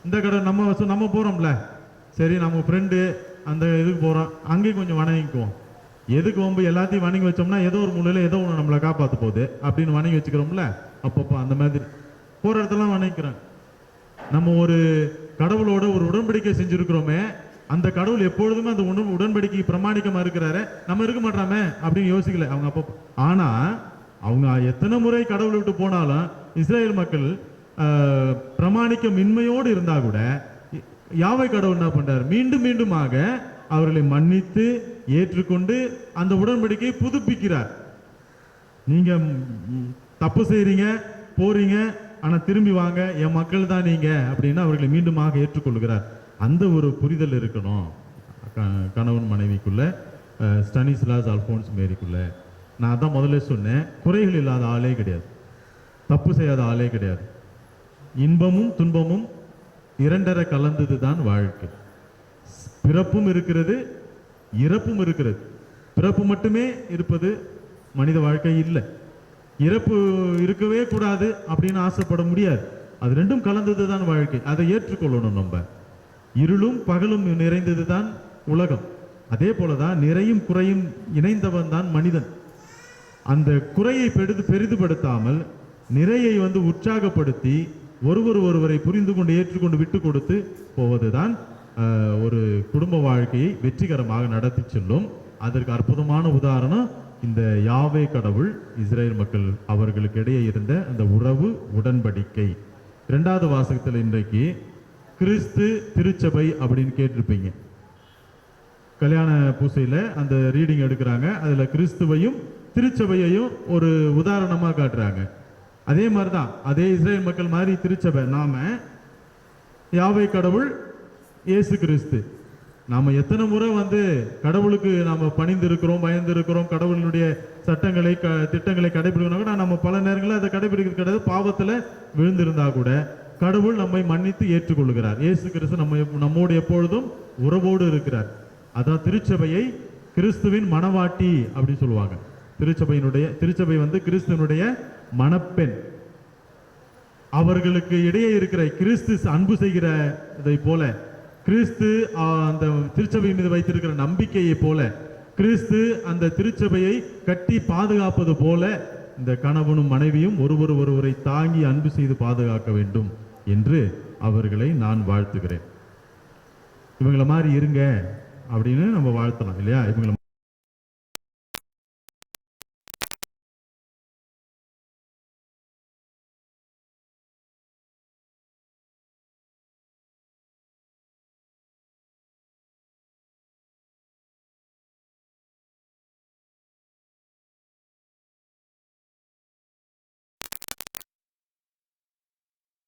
இந்த கடவுள் நம்ம போறோம்ல, சரி நம்ம ஃப்ரெண்டு அந்த இதுக்கு போறோம், அங்கேயும் கொஞ்சம் வணங்கிக்குவோம். எதுக்கு வம்பு, எல்லாத்தையும் வணங்கி வச்சோம்னா ஏதோ ஒரு மூலையில ஏதோ ஒன்று நம்மளை காப்பாற்ற போகுது அப்படின்னு வணங்கி வச்சுக்கிறோம்ல. அப்பப்போ அந்த மாதிரி போற இடத்துல வணங்கிக்கிறாங்க. நம்ம ஒரு கடவுளோட ஒரு உடன்படிக்கை செஞ்சிருக்கிறோமே, அந்த கடவுள் எப்பொழுதுமே அந்த உடன்படிக்கை பிரமாணிக்கமா இருக்கிறாரு, நம்ம இருக்க மாட்டாமே அப்படின்னு யோசிக்கல அவங்க அப்போ. ஆனா அவங்க எத்தனை முறை கடவுளை விட்டு போனாலும் இஸ்ரேல் மக்கள் பிரமாணிக்கமின்மையோடு இருந்தா கூட யாவை கடவுள் என்ன பண்றார், மீண்டும் மீண்டுமாக அவர்களை மன்னித்து ஏற்றுக்கொண்டு அந்த உடன்படிக்கையை புதுப்பிக்கிறார். நீங்க தப்பு செய்றீங்க, போறீங்க, ஆனா திரும்பி வாங்க, என் மக்கள் தான் நீங்க அப்படின்னு அவர்களை மீண்டுமாக ஏற்றுக்கொள்கிறார். அந்த ஒரு புரிதல் இருக்கணும் கணவன் மனைவிக்குள்ள, ஸ்டானிஸ்லாஸ் அல்போன்ஸ் மேரிக்குள்ள. நான் தான் முதல்ல சொன்னேன், குறைகள் இல்லாத ஆளே கிடையாது, தப்பு செய்யாத ஆளே கிடையாது. இன்பமும் துன்பமும் 2 கலந்தது தான் வாழ்க்கை. பிறப்பும் இருக்கிறது, இறப்பும் இருக்கிறது. பிறப்பு மட்டுமே இருப்பது மனித வாழ்க்கை இல்லை. இறப்பு இருக்கவே கூடாது அப்படின்னு ஆசைப்பட முடியாது. அது 2 கலந்தது தான் வாழ்க்கை. அதை ஏற்றுக்கொள்ளணும். நம்ம இருளும் பகலும் நிறைந்தது தான் உலகம். அதே போலதான் நிறையும் குறையும் இணைந்தவன் தான் மனிதன். அந்த குறையை பெரிதுபடுத்தாமல் நிறையை உற்சாகப்படுத்தி ஒருவரை புரிந்து கொண்டு ஏற்றுக்கொண்டு விட்டு கொடுத்து போவதுதான் ஒரு குடும்ப வாழ்க்கையை வெற்றிகரமாக நடத்தி செல்லும். அதற்கு அற்புதமான உதாரணம் இந்த யாவே கடவுள் இஸ்ரேல் மக்கள் அவர்களுக்கு இடையே இருந்த அந்த உறவு உடன்படிக்கை. 2வது வாசகத்தில் இன்றைக்கு கிறிஸ்து திருச்சபை அப்படின்னு கேட்டிருப்பீங்க. கல்யாண பூசையில அந்த ரீடிங் எடுக்கிறாங்க. அதுல கிறிஸ்துவையும் திருச்சபையையும் ஒரு உதாரணமா காட்டுறாங்க. அதே மாதிரிதான், அதே இஸ்ரேல் மக்கள் மாதிரி திருச்சபை நாம, யாவே கடவுள் இயேசு கிறிஸ்து. நாம எத்தனை முறை கடவுளுக்கு நாம பணிந்து இருக்கிறோம், பயந்து இருக்கிறோம், கடவுளுடைய சட்டங்களை திட்டங்களை கடைபிடிக்கணும் கூட நம்ம பல நேரங்களில் அதை கடைபிடிக்கிறது கிடையாது. பாவத்துல விழுந்திருந்தா கூட கடவுள் நம்மை மன்னித்து ஏற்றுக்கொள்கிறார். இயேசு கிறிஸ்து நம்மோடு எப்பொழுதும் உறவோடு இருக்கிறார். அதான் திருச்சபையை கிறிஸ்துவின் மணவாட்டி அப்படின்னு சொல்லுவாங்க. திருச்சபை கிறிஸ்துவனுடைய மணப்பெண். அவர்களுக்கு இடையே இருக்கிற கிறிஸ்து அன்பு செய்கிறதை போல, கிறிஸ்து அந்த திருச்சபை மீது வைத்திருக்கிற நம்பிக்கையை போல, கிறிஸ்து அந்த திருச்சபையை கட்டி பாதுகாப்பது போல இந்த கணவனும் மனைவியும் ஒருவரை தாங்கி அன்பு செய்து பாதுகாக்க வேண்டும் என்று அவர்களை நான் வாழ்த்துகிறேன். இவங்களை மாதிரி இருங்க அப்படின்னு நம்ம வாழ்த்தலாம் இல்லையா? இவங்களை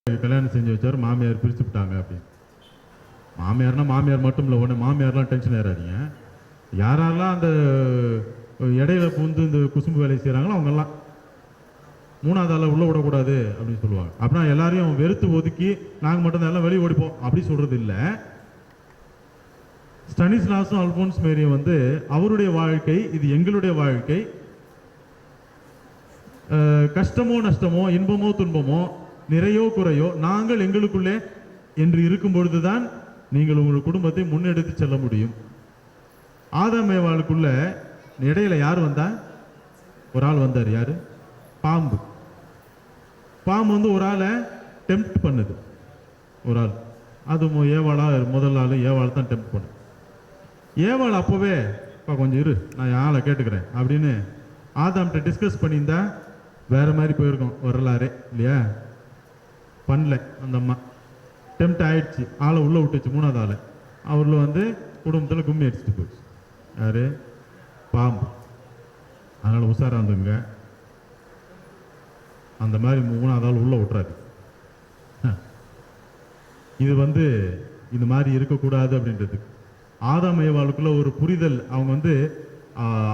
கல்யாணம் செஞ்சு வச்சாரு, மாமியார் பிரிச்சு விட்டாங்க அப்படின்னு. மாமியார்னா மாமியார் மட்டும் இல்லை, உடனே மாமியார்லாம் டென்ஷன் ஏறாதீங்க. யாரெல்லாம் அந்த இடையில பூந்து இந்த குசும்பு வேலை செய்கிறாங்களோ அவங்கெல்லாம் 3வது ஆளை உள்ள விடக்கூடாது அப்படின்னு சொல்லுவாங்க. அப்படின்னா எல்லாரையும் வெறுத்து ஒதுக்கி நாங்கள் மட்டும்தான் எல்லாம் வெளியே ஓடிப்போம் அப்படி சொல்றது இல்லை. ஸ்டானிஸ்லாஸும் அல்போன்ஸ் மேரியும் அவருடைய வாழ்க்கை இது எங்களுடைய வாழ்க்கை. கஷ்டமோ நஷ்டமோ, இன்பமோ துன்பமோ, நிறையோ குறையோ, நாங்கள் எங்களுக்குள்ளே என்று இருக்கும் பொழுதுதான் நீங்கள் உங்கள் குடும்பத்தை முன்னெடுத்து செல்ல முடியும். ஆதாம் ஏவாளுக்குள்ள இடையில யார் வந்தா? ஒரு ஆள் வந்தார். யாரு? பாம்பு. பாம்பு ஒரு ஆளை டெம்ப்ட் பண்ணுது. ஒரு ஆள், அது ஏவாளா, முதல் ஆள் ஏவாள் தான் டெம்ப்ட் பண்ணு. ஏவாள் அப்பவே கொஞ்சம் இரு, நான் என் ஆளை கேட்டுக்கிறேன் அப்படின்னு ஆதாம்கிட்ட டிஸ்கஸ் பண்ணியிருந்தா வேற மாதிரி போயிருக்கோம் வரலாறு இல்லையா? பண்ணல. அந்த அம்மா டெம்ப்ட் ஆயிடுச்சு, ஆளை உள்ள விட்டுச்சு. 3வது ஆளை அவரில் குடும்பத்தில் கும்மி அடிச்சுட்டு போச்சு. யாரு? பாம்பு. அதனால உஷாரா இருந்துங்க. அந்த மாதிரி 3வது ஆள் உள்ள விட்டுறாரு. இது இந்த மாதிரி இருக்கக்கூடாது அப்படின்றதுக்கு ஆதாம் ஏவாளுக்குள்ள ஒரு புரிதல். அவங்க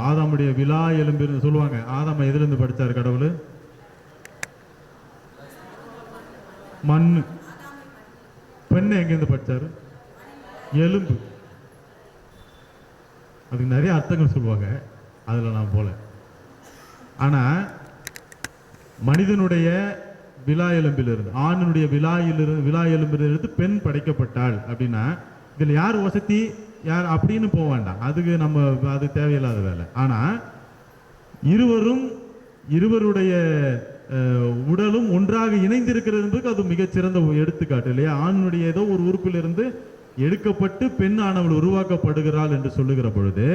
ஆதாமுடைய விலா எலும்பு சொல்லுவாங்க. ஆதாம எதுல இருந்து படிச்சாரு கடவுள்? மண்ணு. பெண்ணை எங்கிருந்து படிச்சாரு? எலும்பு. அதுக்கு நிறைய அர்த்தங்கள் சொல்லுவாங்க, அதுல நான் போல. ஆனா மனிதனுடைய விலா எலும்பிலிருந்து, ஆணினுடைய விலா எலும்பிலிருந்து பெண் படைக்கப்பட்டாள் அப்படின்னா இதுல யார் வசதி யார் அப்படின்னு போக வேண்டாம். அதுக்கு நம்ம அது தேவையில்லாத வேலை. ஆனா இருவருடைய உடலும் ஒன்றாக இணைந்திருக்கிறது அது மிகச்சிறந்த எடுத்துக்காட்டு இல்லையா? ஆணுடைய ஏதோ ஒரு உறுப்பிலிருந்து எடுக்கப்பட்டு பெண் ஆனவள் உருவாக்கப்படுகிறாள் என்று சொல்லுகிற பொழுது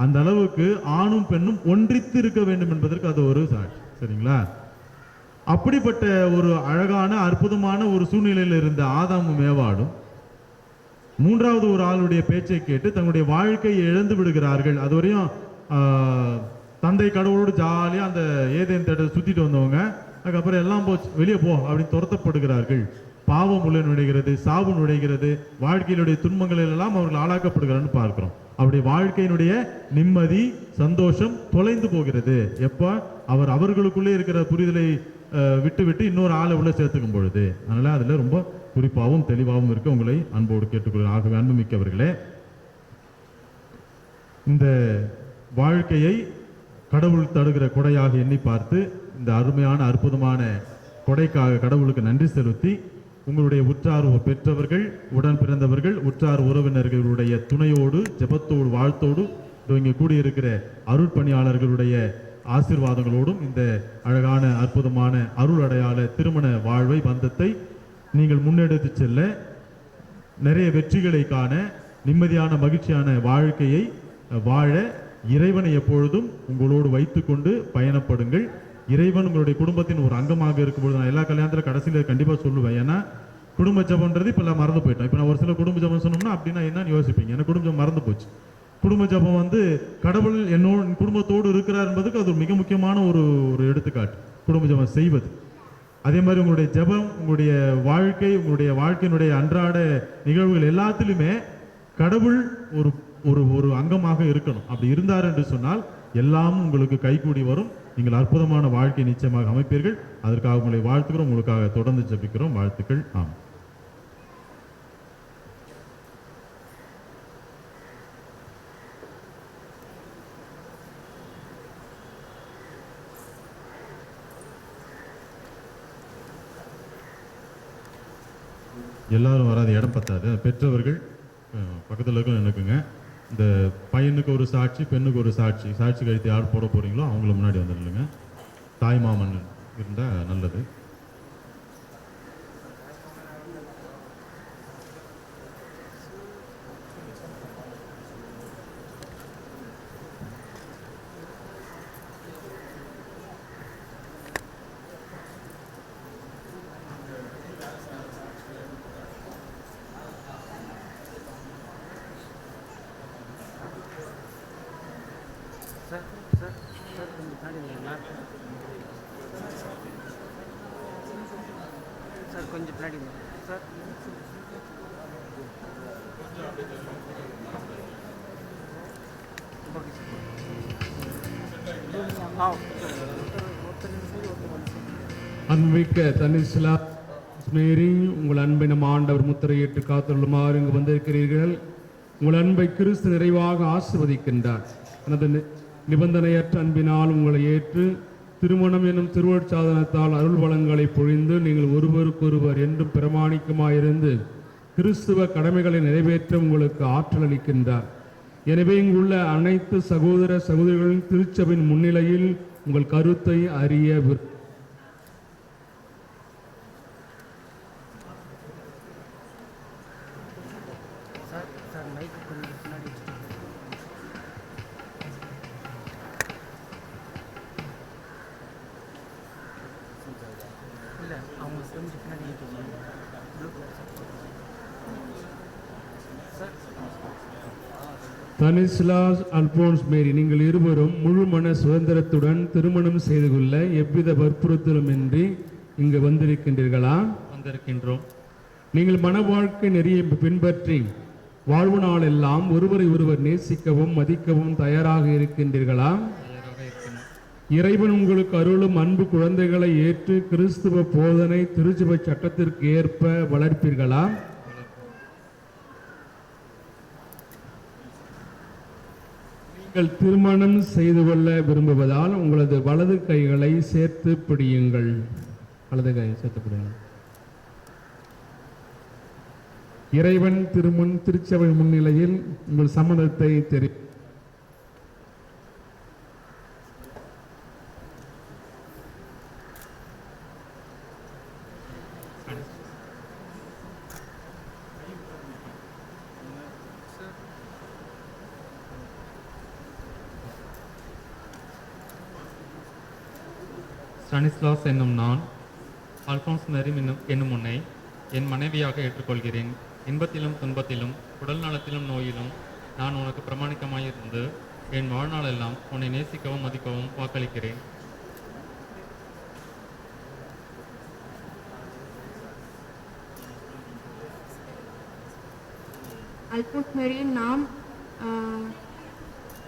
அந்த அளவுக்கு ஆணும் பெண்ணும் ஒன்றித்து இருக்க வேண்டும் என்பதற்கு அது ஒரு சாட்சி. சரிங்களா? அப்படிப்பட்ட ஒரு அழகான அற்புதமான ஒரு சூழ்நிலையில் இருந்த ஆதாமும் ஏவாளும் 3வது ஒரு ஆளுடைய பேச்சை கேட்டு தங்களுடைய வாழ்க்கையை இழந்து விடுகிறார்கள். அதுவரையும் தந்தை கடவுளோடு ஜாலியாக அந்த ஏதேன் தேட்டத்தை சுற்றிட்டு வந்தவங்க அதுக்கப்புறம் எல்லாம் போச்சு, வெளியே போ அப்படின்னு துரத்தப்படுகிறார்கள். பாவம் உள்ள நுழைகிறது, சாவு நுழைகிறது, வாழ்க்கையினுடைய துன்பங்களில் எல்லாம் அவர்கள் ஆளாக்கப்படுகிறான்னு பார்க்கிறோம். அவருடைய வாழ்க்கையினுடைய நிம்மதி சந்தோஷம் தொலைந்து போகிறது. எப்போ அவர்களுக்குள்ளே இருக்கிற புரிதலை விட்டு இன்னொரு ஆளை உள்ள சேர்த்துக்கும் பொழுது. அதனால அதுல ரொம்ப குறிப்பாகவும் தெளிவாகவும் இருக்க உங்களை அன்போடு கேட்டுக்கொள்கிறேன். ஆகவே அன்புமிக்கவர்களே, இந்த வாழ்க்கையை கடவுள் தருகிற கொடையாக எண்ணி பார்த்து இந்த அருமையான அற்புதமான கொடைக்காக கடவுளுக்கு நன்றி செலுத்தி உங்களுடைய உற்றார் பெற்றவர்கள், உடன் பிறந்தவர்கள், உற்றார் உறவினர்களுடைய துணையோடு, ஜெபத்தோடு, வாழ்த்தோடு இங்கே கூடியிருக்கிற அருட்பணியாளர்களுடைய ஆசீர்வாதங்களோடும் இந்த அழகான அற்புதமான அருள் அடையாள திருமண வாழ்வை, பந்தத்தை நீங்கள் முன்னெடுத்து செல்ல, நிறைய வெற்றிகளை காண, நிம்மதியான மகிழ்ச்சியான வாழ்க்கையை வாழ இறைவனை எப்பொழுதும் உங்களோடு வைத்துக்கொண்டு பயணப்படுங்கள். இறைவன் உங்களுடைய குடும்பத்தின் ஒரு அங்கமாக இருக்கும்போது, நான் எல்லா கல்யாணத்தில் கடைசியில் கண்டிப்பாக சொல்லுவேன். ஏன்னா குடும்ப ஜபம்ன்றது இப்போ எல்லாம் மறந்து போயிட்டோம். இப்போ நான் ஒரு சில குடும்ப ஜபம் சொன்னோம்னா அப்படின்னா என்னன்னு யோசிப்பீங்க. ஏன்னா குடும்ப ஜபம் மறந்து போச்சு. குடும்ப ஜபம் கடவுள் என்னோட குடும்பத்தோடு இருக்கிறார் என்பதுக்கு அது மிக முக்கியமான ஒரு எடுத்துக்காட்டு, குடும்ப ஜபம் செய்வது. அதே மாதிரி உங்களுடைய ஜபம், உங்களுடைய வாழ்க்கை, உங்களுடைய வாழ்க்கையினுடைய அன்றாட நிகழ்வுகள் எல்லாத்திலுமே கடவுள் ஒரு ஒரு ஒரு அங்கமாக இருக்கணும். அப்படி இருந்தார் என்று சொன்னால் எல்லாம் உங்களுக்கு கைகூடி வரும். நீங்கள் அற்புதமான வாழ்க்கை நிச்சயமாக அமைப்பீர்கள். அதற்காக உங்களை வாழ்த்துக்கிறோம், உங்களுக்காக தொடர்ந்து ஜெபிக்கிறோம். வாழ்த்துக்கள். ஆம். எல்லாரும் வராது, இடம் பத்தாது. பெற்றவர்கள் பக்கத்தில் இருக்க எனக்குங்க. இந்த பையனுக்கு ஒரு சாட்சி, பெண்ணுக்கு ஒரு சாட்சி, சாட்சி கழித்து யார் போட போறீங்களோ அவங்கள முன்னாடி வந்துடலுங்க. தாய் மாமன் இருந்தால் நல்லது. கொஞ்சம் பின்னாடி சார். அன்பிக்க தனிஸ்லா மேரி, உங்கள் அன்பை நம் ஆண்டவர் முத்திரையிட்டு காத்துள்ளுமாறு இங்கு வந்திருக்கிறீர்கள். உங்கள் அன்பை கிறிஸ்து நிறைவாக ஆசிர்வதிக்கின்றார். தனது நிபந்தனையற்ற அன்பினால் உங்களை ஏற்று திருமணம் எனும் திருவருட்சாதனத்தால் அருள் வளங்களை பொழிந்து நீங்கள் ஒருவருக்கொருவர் என்றும் பிரமாணிக்கமாயிருந்து கிறிஸ்துவ கடமைகளை நிறைவேற்ற உங்களுக்கு ஆற்றல் அளிக்கின்றார். எனவே இங்குள்ள அனைத்து சகோதர சகோதரிகளின் திருச்சபையின் முன்னிலையில் உங்கள் கருத்தை அறிய தனிஸ்லாஸ் அல்போன்ஸ் மேரி, நீங்கள் இருவரும் முழு மன சுதந்திரத்துடன் திருமணம் செய்து கொள்ள எவ்வித வற்புறுத்தலுமின்றி இங்கு வந்திருக்கின்றீர்களா? வந்திருக்கின்றோம். நீங்கள் மன வாழ்க்கை நெறியை பின்பற்றி வாழ்வு நாளெல்லாம் ஒருவரை ஒருவர் நேசிக்கவும் மதிக்கவும் தயாராக இருக்கின்றீர்களா? இறைவன் உங்களுக்கு அருளும் அன்பு குழந்தைகளை ஏற்று கிறிஸ்துவ போதனை திருச்சபை சட்டத்திற்கு ஏற்ப வளர்ப்பீர்களா? நீங்கள் திருமணம் செய்து கொள்ள விரும்புவதால் உங்களது வலது கைகளை சேர்த்து பிடியுங்கள். வலது கையை சேர்த்து பிடியுங்கள். இறைவன் திருச்சபை முன்னிலையில் உங்கள் சம்மதத்தை தெரி ஸ்டானிஸ்லாஸ் என்னும் நான் அல்போன்ஸ் மேரி என்னும் உன்னை என் மனைவியாக ஏற்றுக்கொள்கிறேன். இன்பத்திலும் துன்பத்திலும் உடல் நலத்திலும் நோயிலும் நான் உனக்கு பிரமாணிக்கமாயிருந்து என் வாழ்நாளெல்லாம் உன்னை நேசிக்கவும் மதிக்கவும் வாக்களிக்கிறேன். அல்போன்ஸ் மேரியின் நாம்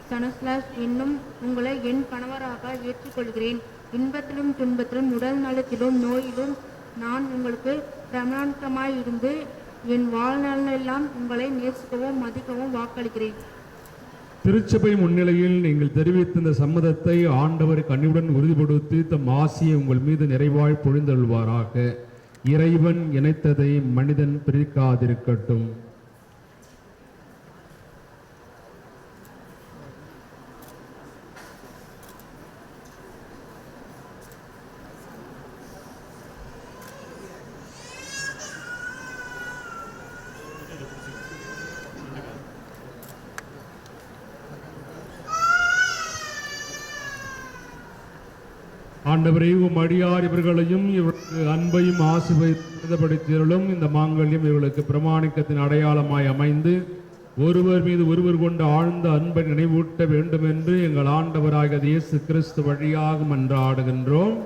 ஸ்டானிஸ்லாஸ் என்னும் உங்களை என் கணவராக ஏற்றுக்கொள்கிறேன். இன்பத்திலும் துன்பத்திலும் உடல் நலத்திலும் நோயிலும் நான் உங்களுக்கு பிரமாணிக்கமாயிருந்து என் வாழ்நாளெல்லாம் உங்களை நேசிக்கவும் மதிக்கவும் வாக்களிக்கிறேன். திருச்சபை முன்னிலையில் நீங்கள் தெரிவித்த இந்த சம்மதத்தை ஆண்டவர் கனிவுடன் உறுதிப்படுத்தி தம் ஆசியை உங்கள் மீது நிறைவாய் பொழிந்தருள்வாராக. இறைவன் இணைத்ததை மனிதன் பிரிக்காதிருக்கட்டும். ஆண்டவரே, உம் அடியார் இவர்களையும் இவருக்கு அன்பையும் ஆசீர்வதித்தபடித்திலும் இந்த மாங்கல்யம் இவர்களுக்கு பிரமாணிக்கத்தின் அடையாளமாய் அமைந்து ஒருவர் மீது ஒருவர் கொண்ட ஆழ்ந்த அன்பை நினைவூட்ட வேண்டும் என்று எங்கள் ஆண்டவராகிய இயேசு கிறிஸ்து வழியாக மன்றாடுகின்றோம்.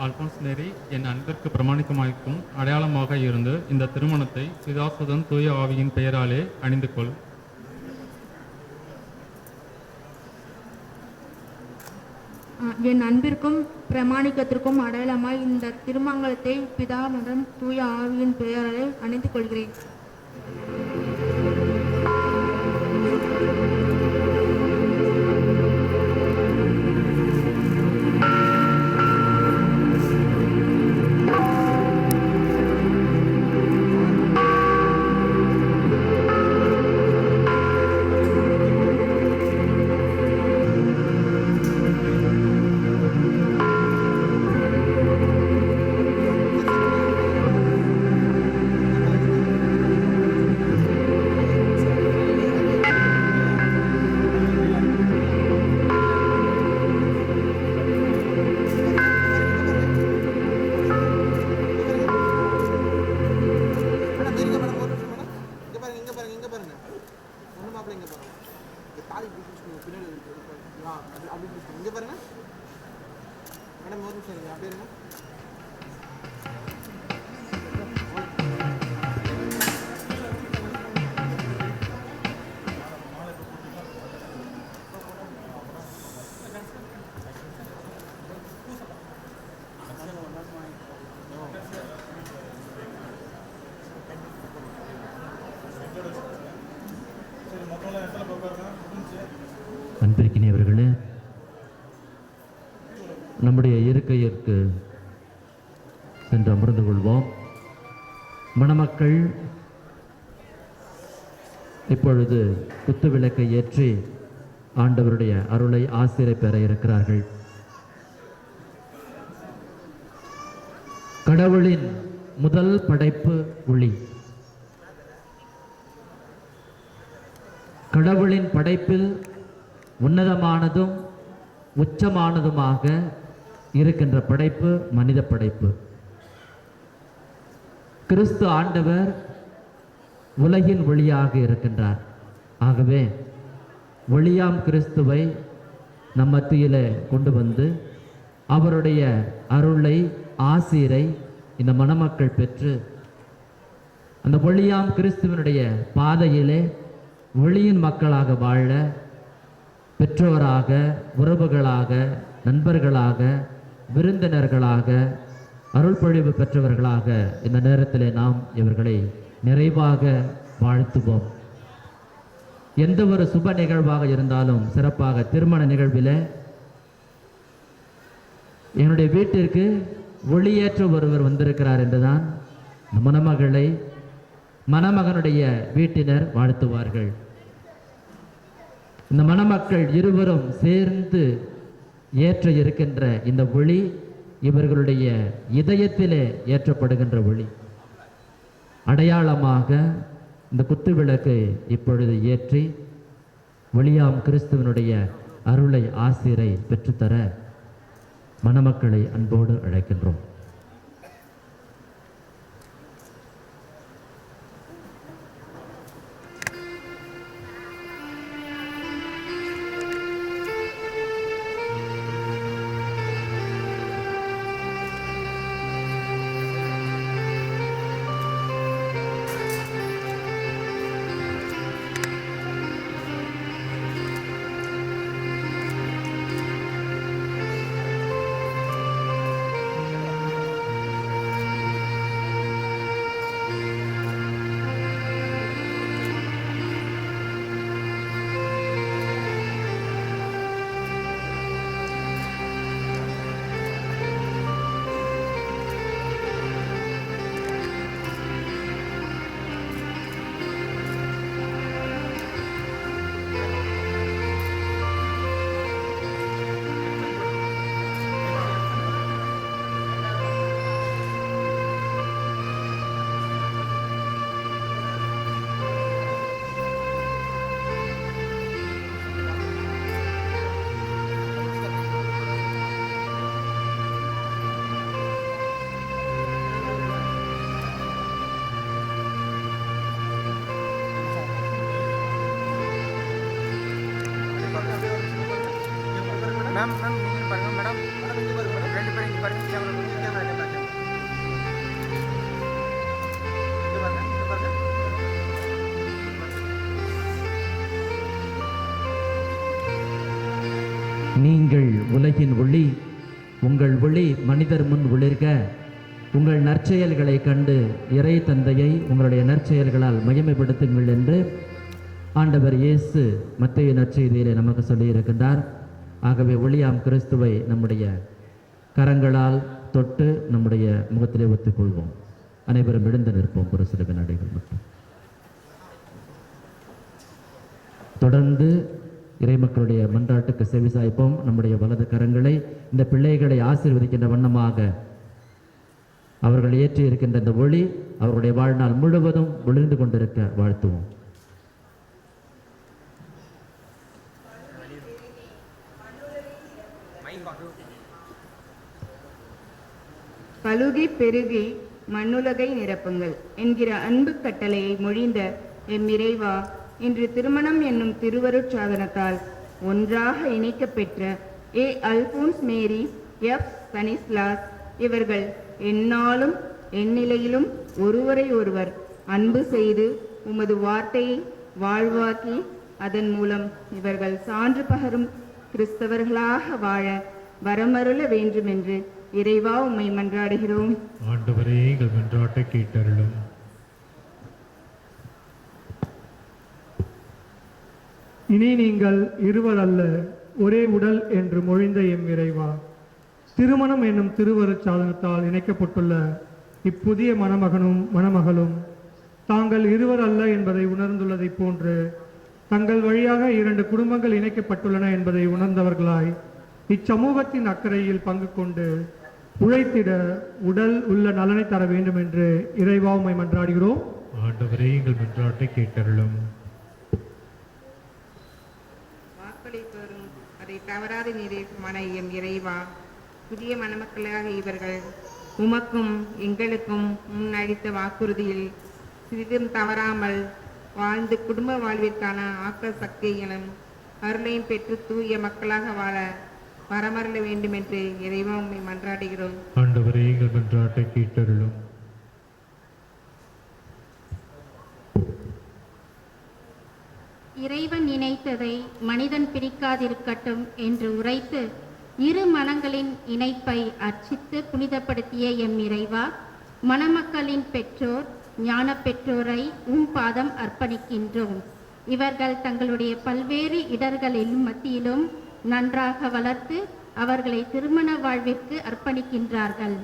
அல்போன்ஸ் நேரி என் அன்பிற்கு பிரமாணிக்கமாய்க்கும் அடையாளமாக இருந்து இந்த திருமணத்தை பிதாசுதன் தூய ஆவியின் பெயராலே அணிந்து கொள். என் அன்பிற்கும் பிரமாணிக்கத்திற்கும் அடையாளமாய் இந்த திருமங்கலத்தை பிதாவுடன் தூய ஆவியின் பெயராலே அணிந்து கொள்கிறேன். அன்பிற்கினியவர்களே, நம்முடைய இருக்கையிற்கு சென்று அமர்ந்து கொள்வோம். மணமக்கள் இப்பொழுது குத்து விளக்கை ஏற்றி ஆண்டவருடைய அருளை ஆசிரை பெற இருக்கிறார்கள். கடவுளின் முதல் படைப்பு ஒளி. கடவுளின் படைப்பில் உன்னதமானதும் உச்சமானதுமாக இருக்கின்ற படைப்பு மனித படைப்பு. கிறிஸ்து ஆண்டவர் உலகின் ஒளியாக இருக்கின்றார். ஆகவே ஒளியாம் கிறிஸ்துவை நம் மத்தியிலே கொண்டு வந்து அவருடைய அருளை ஆசீரை இந்த மணமக்கள் பெற்று அந்த ஒளியாம் கிறிஸ்துவனுடைய பாதையிலே ஒளியின் மக்களாக வாழ பெற்றோராக, உறவுகளாக, நண்பர்களாக, விருந்தினர்களாக, அருள்பொழிவு பெற்றவர்களாக இந்த நேரத்திலே நாம் இவர்களை நிறைவாக வாழ்த்துவோம். எந்த ஒரு சுப நிகழ்வாக இருந்தாலும், சிறப்பாக திருமண நிகழ்வில் என்னுடைய வீட்டிற்கு ஒளியேற்ற ஒருவர் வந்திருக்கிறார் என்றுதான் இந்த மணமகளை மணமகனுடைய வீட்டினர் வாழ்த்துவார்கள். இந்த மணமக்கள் இருவரும் சேர்ந்து ஏற்ற இருக்கின்ற இந்த ஒளி இவர்களுடைய இதயத்திலே ஏற்றப்படுகின்ற ஒளி. அடையாளமாக இந்த குத்துவிளக்கை இப்பொழுது ஏற்றி ஒளியாம் கிறிஸ்துவனுடைய அருளை ஆசிரை பெற்றுத்தர மணமக்களை அன்போடு அழைக்கின்றோம். நீங்கள் உலகின் ஒளி, உங்கள் ஒளி மனிதர் முன் ஒளிர்க. உங்கள் நற்செயல்களை கண்டு இறை தந்தையை உங்களுடைய நற்செயல்களால் மகிமைப்படுத்துங்கள் என்று ஆண்டவர் இயேசு மத்தேயு நற்செய்தியிலே நமக்கு சொல்லியிருக்கின்றார். ஆகவே ஒளியாம் கிறிஸ்துவை நம்முடைய கரங்களால் தொட்டு நம்முடைய முகத்திலே ஒத்துக்கொள்வோம். அனைவரும் எழுந்து நிற்போம். ஒரு சில வினாடிகள் மட்டும். தொடர்ந்து இறைமக்களுடைய மன்றாட்டுக்கு செவிசாய்ப்போம். நம்முடைய வலது கரங்களை இந்த பிள்ளைகளை ஆசீர்வதிக்கின்ற வண்ணமாக அவர்கள் ஏற்றி இருக்கின்ற இந்த ஒளி அவருடைய வாழ்நாள் முழுவதும் ஒளிர்ந்து கொண்டிருக்க வாழ்த்துவோம். பலுகி பெருகி மண்ணுலகை நிரப்புங்கள் என்கிற அன்பு கட்டளையை மொழிந்த எம் இறைவா, இன்று திருமணம் என்னும் திருவருட்சாதனத்தால் ஒன்றாக இணைக்கப்பெற்ற ஏ அல்போன்ஸ் மேரி, எஃப் ஸ்தனிஸ்லாஸ் இவர்கள் எந்நாளும் எந்நிலையிலும் ஒருவரை ஒருவர் அன்பு செய்து உமது வார்த்தையை வாழ்வாக்கி அதன் மூலம் இவர்கள் சான்று பகரும் கிறிஸ்தவர்களாக வாழ வரமருள வேண்டுமென்று இறைவா உம்மை மன்றாடுகிறோம். ஆண்டவரே, எங்கள் மன்றாட்டை கேட்டருளும். இனி நீங்கள் இருவர் அல்ல ஒரே உடல் என்று மொழிந்த எம் இறைவா, திருமணம் என்னும் திருவருட் சாதனத்தால் இணைக்கப்பட்டுள்ள இப்புதிய மணமகனும் மணமகளும் தாங்கள் இருவர் அல்ல என்பதை உணர்ந்துள்ளதைப் போன்று தங்கள் வழியாக 2 குடும்பங்கள் இணைக்கப்பட்டுள்ளன என்பதை உணர்ந்தவர்களாய் இச்சமூகத்தின் அக்கறையில் பங்கு கொண்டு உழைத்திட உடல் உள்ள நலனை தர வேண்டும் என்று இறைவா உம்மை மன்றாடுகிறோம். ஆண்டவரே, எங்கள் மன்றாட்டை கேட்டருளும். வாக்களிப்போரும் அதை தவறாது நிறைவேற்றுமான எம் இறைவா, புதிய மணமக்களாக இவர்கள் உமக்கும் எங்களுக்கும் முன்னளித்த வாக்குறுதியில் சிறிதும் தவறாமல் வாழ்ந்து குடும்ப வாழ்விற்கான ஆக்கல் சக்தியிலும் அருளையும் பெற்று தூய மக்களாக வாழ வரமருள வேண்டும் என்று இறைவா உம்மை மன்றாடுகிறோம். ஆண்டவரே, எங்கள் மன்றாட்டை கேட்டருளும். இறைவன் நினைத்ததை மனிதன் பிரிக்காதிருக்கட்டும் என்று உரைத்து இரு மனங்களின் இணைப்பை அர்ச்சித்து புனிதப்படுத்திய எம் இறைவா, மணமக்களின் பெற்றோர் ஞான பெற்றோரை உம் பாதம் அர்ப்பணிக்கின்றோம். இவர்கள் தங்களுடைய பல்வேறு இடர்களின் மத்தியிலும் நன்றாக வளர்த்து அவர்களை திருமண வாழ்விற்கு அர்ப்பணிக்கின்றார்கள்.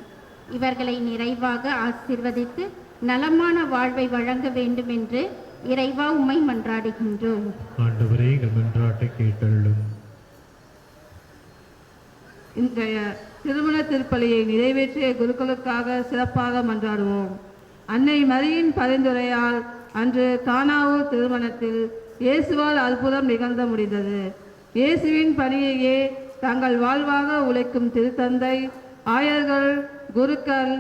இவர்களை நிறைவாக ஆசீர்வதித்து நலமான வாழ்வை வழங்க வேண்டும் என்று இறைவா உம்மை மன்றாடுகின்றோம். ஆண்டவரே எங்கள் மன்றாட்டை கேட்டருளும். இன்றைய திருமண திருப்பலியை நிறைவேற்றிய குருக்களுக்காக சிறப்பாக மன்றாடுவோம். அன்னை மரியின் பரிந்துரையால் அன்று கானாவூர் திருமணத்தில் இயேசுவால் அற்புதம் நிகழ்ந்த முடிந்தது. இயேசுவின் பணியையே தங்கள் வாழ்வாக உழைக்கும் திருத்தந்தை, ஆயர்கள், குருக்கள்,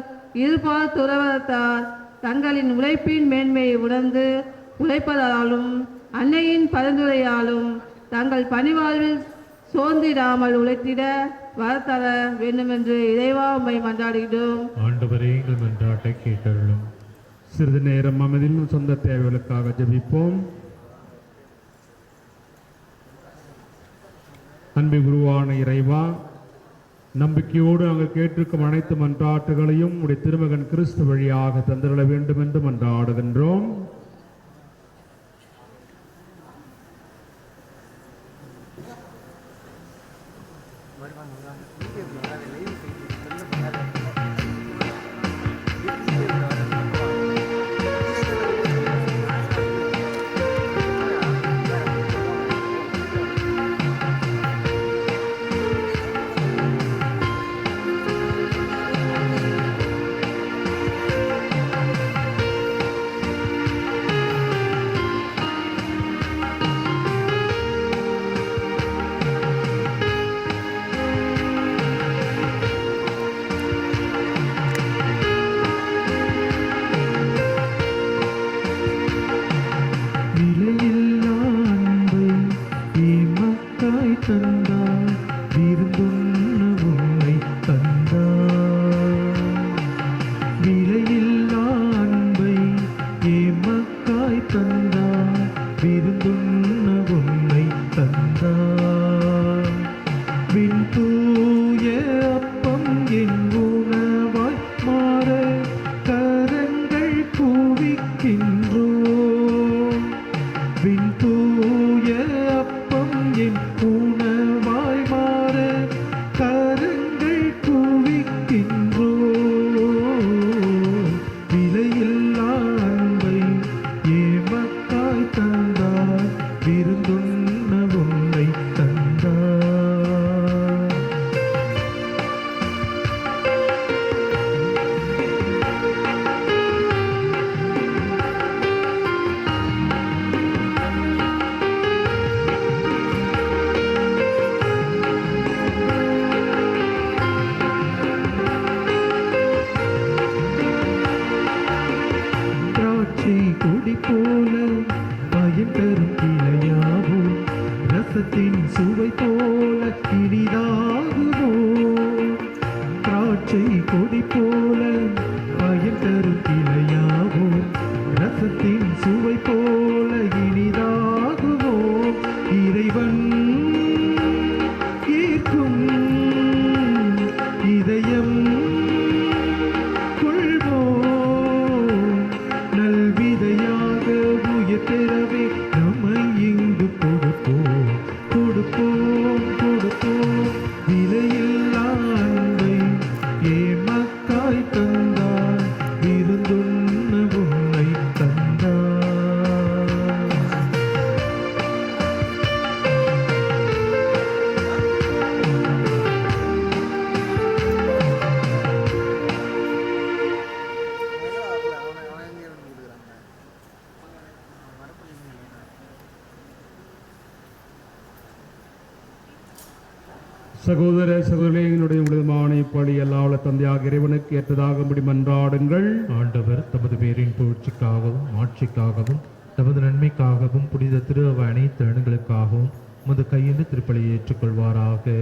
இருபால் துறவரத்தார் தங்களின் உழைப்பின் மேன்மையை உணர்ந்து உழைப்பதாலும் அன்னையின் பரிந்துரையாலும் தங்கள் பணிவாழ்வில் சோர்ந்திடாமல் உழைத்திட வரத்தர வேண்டுமென்று இறைவா உம்மை மன்றாடுகிறோம். ஆண்டவரே எங்கள் மன்றாட்டை கேட்டருளும். சிறிது நேரம் அமைதியில் சொந்த தேவைகளுக்காக ஜெபிப்போம். அன்பின் குருவான இறைவா, நம்பிக்கையோடு நாங்கள் கேட்டிருக்கும் அனைத்து மன்றாட்டுகளையும் உடைய திருமகன் கிறிஸ்து வழியாக தந்திரள வேண்டும் என்று மன்றாடுகின்றோம். சகோதர சகோதரர்களே, எங்களுடைய உங்களுமான இப்படி எல்லா தந்தையாக இறைவனுக்கு ஏற்றதாகும்படி மன்றாடுங்கள். ஆண்டவர் தமது பேரின் புகழ்ச்சிக்காகவும் ஆட்சிக்காகவும் தமது நன்மைக்காகவும் புனித திரு அனைத்து அணுகளுக்காகவும் உமது கையிலிருந்து திருப்பலியை ஏற்றுக்கொள்வாராக.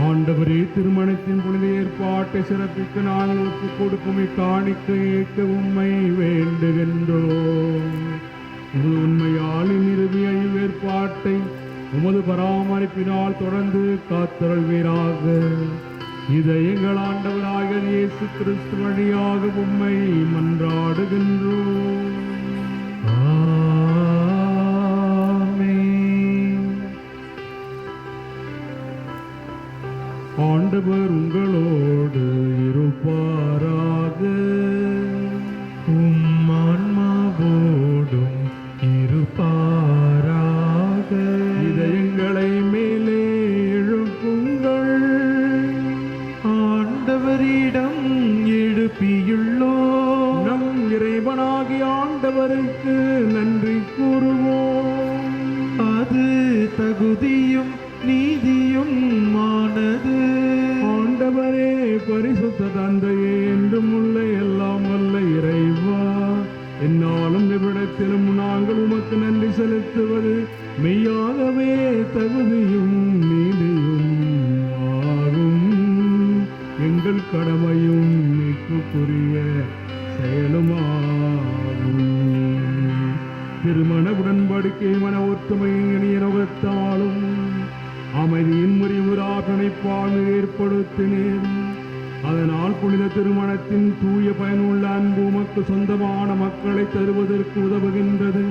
ஆண்டவரே, திருமணத்தின் புனித ஏற்பாட்டை சிறப்பிக்க நாங்கள் ஒப்புக் கொடுக்கும் இக்காணிக்கை ஏற்க உம்மை வேண்டுகின்றோம். உமது உண்மையால் இறுதிய ஏற்பாட்டை உமது பராமரிப்பினால் தொடர்ந்து காத்தருள்வீராக. இதை எங்கள் ஆண்டவராக இயேசு கிறிஸ்து வழியாக உம்மை மன்றாடுகின்றோம். ஆண்டவர் உங்களோடு இருப்பாராக. உம் ஆன்மாவோடும் இருப்பாராக. இதயங்களை மேலே எழுப்புங்கள். ஆண்டவரிடம் எழுப்பியுள்ளோம். நம் இறைவனாகிய ஆண்டவருக்கு நன்றி கூறுவோம். அது தகுதியும் நீதியும் ஆனது. ஆண்டவரே, பரிசுத்த தந்தையே, என்றும் உள்ள எல்லாம் வல்ல இறைவா, என்னாலும் இவ்விடத்திலும் நாங்கள் உமக்கு நன்றி செலுத்துவது மெய்யாகவே தகுதியும் நீதியும் ஆகும். எங்கள் கடமையும் மீட்புக்குரிய செயலுமாகும். திருமண உடன்படிக்கை மன ஒற்றுமையின் இனிய நுகத்தாலும் அமைதியின் முறிவுறாக இணைப்பாக ஏற்படுத்தினேன். அதனால் புனித திருமணத்தின் தூய பயனுள்ள அன்பு உமக்கு சொந்தமான மக்களை தருவதற்கு உதவுகின்றது.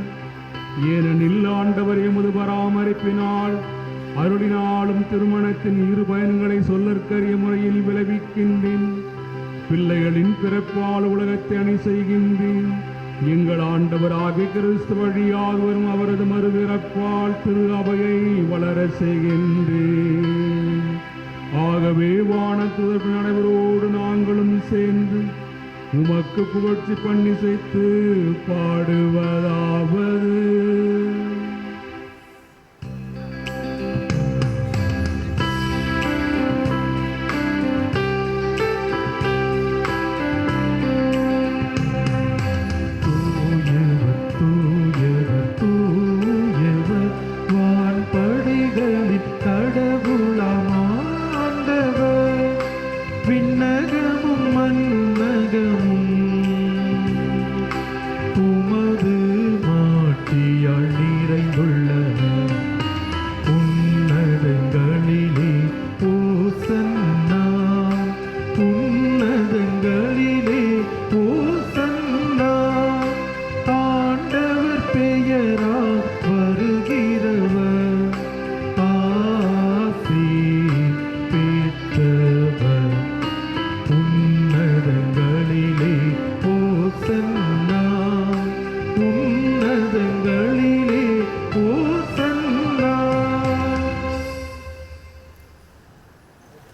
ஏனெனில் ஆண்டவர் எமது பராமரிப்பினால் அருளினாலும் திருமணத்தின் இரு பயன்களை சொல்லற்கரிய முறையில் விளைவிக்கின்றேன். பிள்ளைகளின் பிறப்பால் உலகத்தை அணி செய்கின்றேன். எங்கள் ஆண்டவராகிய கிறிஸ்து வழியாக வரும் அவரது மறுபிறப்பால் திரு அவையை வளர செய்கின்றேன். ஆகவே வானத்துதர் அனைவரோடு நாங்களும் சேர்ந்து உமக்கு புகழ்ச்சி பண்ணி செய்து பாடுவதாவது.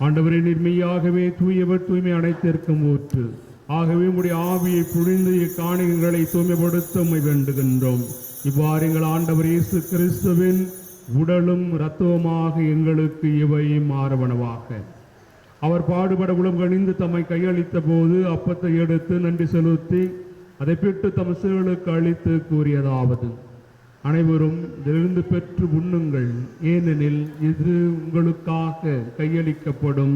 ஆண்டவரே, நிர்மையாகவே தூயவர் தூய்மை அடைத்திருக்கும் ஊற்று. ஆகவே உம்முடைய ஆவியை புரிந்து இக்காணிகளை தூய்மைப்படுத்த உம்மை வேண்டுகின்றோம். இவ்வாறு எங்கள் ஆண்டவர் இயேசு கிறிஸ்துவின் உடலும் இரத்தவுமாக எங்களுக்கு இவை மாறுவனவாக. அவர் பாடுபட உளம் கணிந்து தம்மை கையளித்த போது அப்பத்தை எடுத்து நன்றி செலுத்தி அதை பிட்டு தம் சீடர்களுக்கு அளித்து கூறியதாவது: அனைவரும் இதிலிருந்து பெற்று உண்ணுங்கள், ஏனெனில் இது உங்களுக்காக கையளிக்கப்படும்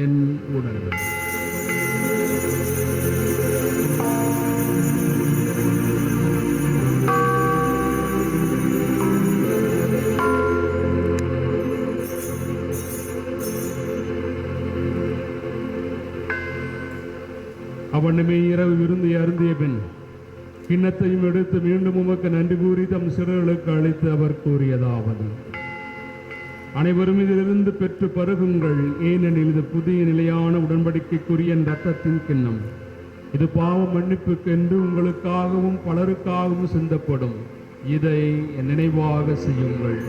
என் உடல். அவனுமே இரவு விருந்து அருந்திய பின் கிண்ணத்தையும் எடுத்து மீண்டும் உமக்கு நன்றி கூறி தம் சிறர்களுக்கு அழைத்து அவர் கூறியதாவது: அனைவரும் இதிலிருந்து பெற்று பருகுங்கள், ஏனெனில் இது புதிய நிலையான உடன்படிக்கைக்குரிய என் இரத்தத்தின் கிண்ணம். இது பாவ மன்னிப்புக்கென்று உங்களுக்காகவும் பலருக்காகவும் சிந்தப்படும். இதை என் நினைவாக செய்யுங்கள்.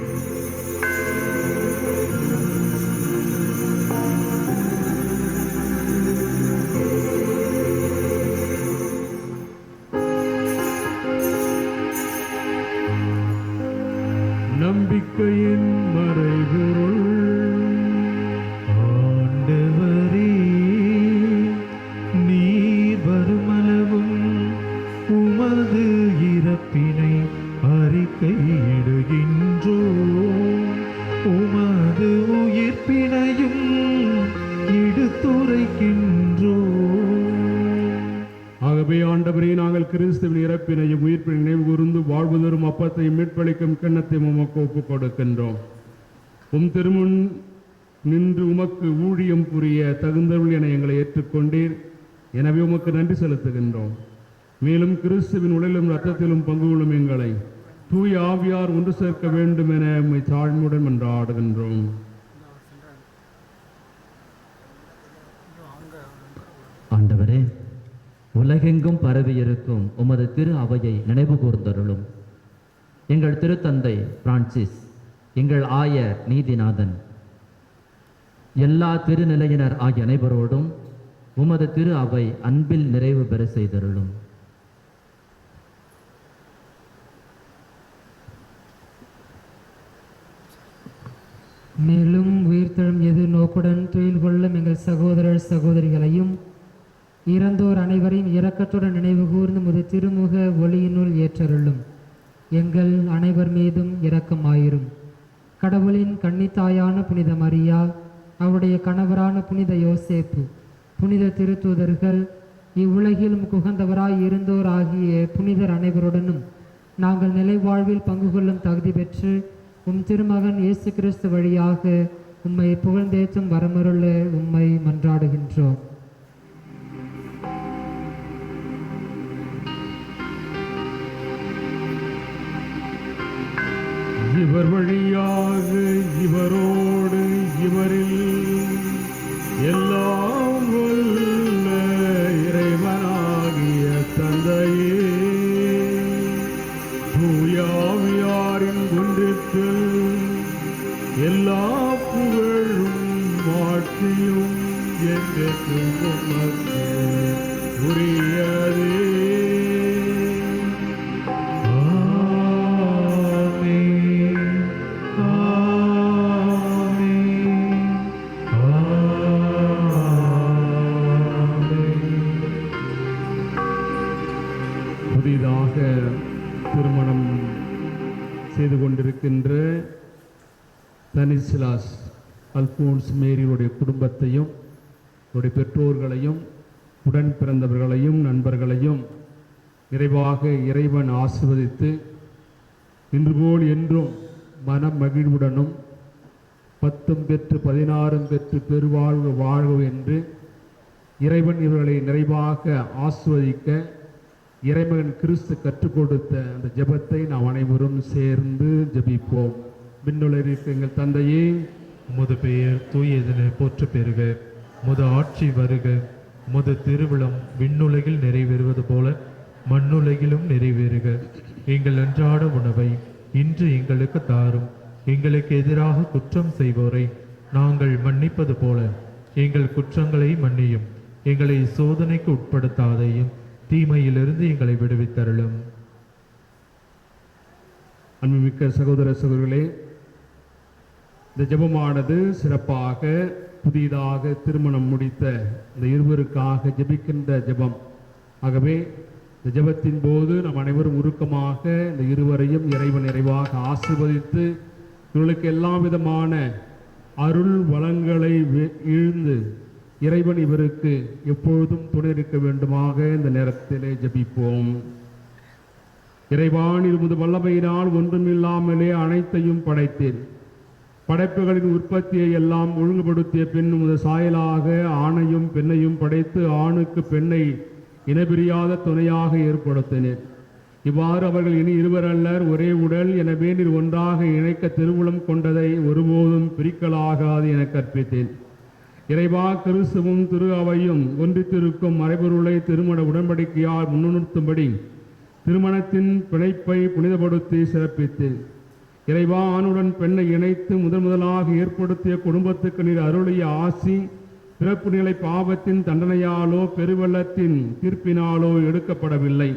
நம்பிக்கையின் மறைபொருள். ஆண்டவரே, நீர் வருமளவும் உமது இறப்பினை அறிக்கையிடுகின்றோம், உமது உயிர்ப்பினையும் எடுத்துரைக்கின்றோம். ஆகவே ஆண்டவரே, நாங்கள் கிறிஸ்துவின் இறப்பினையும் உயிர்ப்பினை நினைவு கூர்ந்து வாழ்வு தரும் அப்பத்தையும் மீட்பளிக்கும் கிண்ணத்தையும் உமக்கு ஒப்புக் கொடுக்கின்றோம். உம் திருமுன் நின்று உமக்கு ஊழியம் புரிய தகுந்தவர்கள் என எங்களை ஏற்றுக்கொண்டீர். எனவே உமக்கு நன்றி செலுத்துகின்றோம். மேலும் கிறிஸ்துவின் உடலிலும் இரத்தத்திலும் பங்கு கொள்ளும் எங்களை தூய ஆவியார் ஒன்று சேர்க்க வேண்டும் என உம்மை தாழ்மையுடன் மன்றாடுகின்றோம். ஆண்டவரே, உலகெங்கும் பரவியிருக்கும் உமது திரு அவையை நினைவு கூர்ந்தருளும். எங்கள் திருத்தந்தை பிரான்சிஸ், எங்கள் ஆயர் நீதிநாதன், எல்லா திருநிலையினர் ஆகிய அனைவரோடும் உமது திரு அவை அன்பில் நிறைவு பெற செய்தருளும். மேலும் உயிர்த்தெழும் எதிர்நோக்குடன் துயில் கொள்ளும் எங்கள் சகோதரர் சகோதரிகளையும் இறந்தோர் அனைவரையும் இரக்கத்துடன் நினைவு கூர்ந்து முது திருமுக ஒளியினுள் ஏற்றருளும். எங்கள் அனைவர் மீதும் இரக்கமாயிரும். கடவுளின் கன்னித்தாயான புனித மரியா, அவருடைய கணவரான புனித யோசேப்பு, புனித திருத்தூதர்கள், இவ்வுலகிலும் குகந்தவராய் இருந்தோர் ஆகிய புனிதர் அனைவருடனும் நாங்கள் நிலைவாழ்வில் பங்கு கொள்ளும் தகுதி பெற்று உம் திருமகன் இயேசு கிறிஸ்து வழியாக உம்மை புகழ்ந்தேற்றும் வரமருள உம்மை மன்றாடுகின்றோம். இவர் வழியாக இவரோடு இவரில் எல்லாம் வல்ல இறைவனாகிய தந்தையே, தூயாவியாரின் ஒன்றிற்கு எல்லா புகழும் மாட்சியும் என்றென்றும் உமக்கு உரியதே. புதிதாக திருமணம் செய்து கொண்டிருக்கின்ற தனிசிலாஸ் அல்போன்ஸ் மேரியுடைய குடும்பத்தையும் அவருடைய பெற்றோர்களையும் உடன் பிறந்தவர்களையும் நண்பர்களையும் நிறைவாக இறைவன் ஆசீர்வதித்து இன்று போல் என்றும் மன மகிழ்வுடனும் 10 பெற்று 16 பெற்று பெருவாழ்வு வாழ்வு என்று இறைவன் இவர்களை நிறைவாக ஆசீர்வதிக்க இறைமகன் கிறிஸ்து கற்றுக் கொடுத்த அந்த ஜெபத்தை நாம் அனைவரும் சேர்ந்து ஜெபிப்போம். விண்ணுலகில் இருக்கிற எங்கள் தந்தையே, உமது பெயர் தூயதென போற்ற பெறுக. உமது ஆட்சி வருக. உமது திருவிழம் விண்ணுலகில் நிறைவேறுவது போல மண்ணுலகிலும் நிறைவேறுக. எங்கள் அன்றாட உணவை இன்று எங்களுக்கு தாரும். எங்களுக்கு எதிராக குற்றம் செய்வோரை நாங்கள் மன்னிப்பது போல எங்கள் குற்றங்களை மன்னியும். எங்களை சோதனைக்கு உட்படுத்தாதையும் தீமையிலிருந்து எங்களை விடுவித்தருளும். அன்புமிக்க சகோதர சகோதரிகளே, இந்த ஜெபமானது சிறப்பாக புதிதாக திருமணம் முடித்த இந்த இருவருக்காக ஜெபிக்கின்ற ஜெபம். ஆகவே இந்த ஜெபத்தின் போது நம் அனைவரும் உருக்கமாக இந்த இருவரையும் இறைவன் நிறைவாக ஆசீர்வதித்து இவர்களுக்கு எல்லா விதமான அருள் வளங்களை இழுந்து இறைவன் இவருக்கு எப்பொழுதும் துணை இருக்க வேண்டுமாக இந்த நேரத்திலே ஜெபிப்போம். இறைவான் இருமுது வல்லமையினால் ஒன்றுமில்லாமலே அனைத்தையும் படைத்தேன். படைப்புகளின் உற்பத்தியை எல்லாம் ஒழுங்குபடுத்திய பின் உமது சாயலாக ஆணையும் பெண்ணையும் படைத்து ஆணுக்கு பெண்ணை இனபிரியாத துணையாக ஏற்படுத்தினேன். இவ்வாறு அவர்கள் இனி இருவரல்லர் ஒரே உடல், எனவே நீர் ஒன்றாக இணைக்க திருவுளம் கொண்டதை ஒருபோதும் பிரிக்கலாகாது என கற்பித்தேன். இறைவா, கிறிஸ்துவும் திரு அவையும் ஒன்றித்திருக்கும் மறைபொருளை திருமண உடன்படிக்கையால் முன்னிறுத்தும்படி திருமணத்தின் பிணைப்பை புனிதப்படுத்தி சிறப்பித்தேன். இறைவா, ஆணுடன் பெண்ணை இணைத்து முதலாக ஏற்படுத்திய குடும்பத்துக்கு நீர் அருளிய ஆசி பிறப்பு நிலை பாவத்தின் தண்டனையாலோ பெருவெள்ளத்தின் தீர்ப்பினாலோ எடுக்கப்படவில்லை.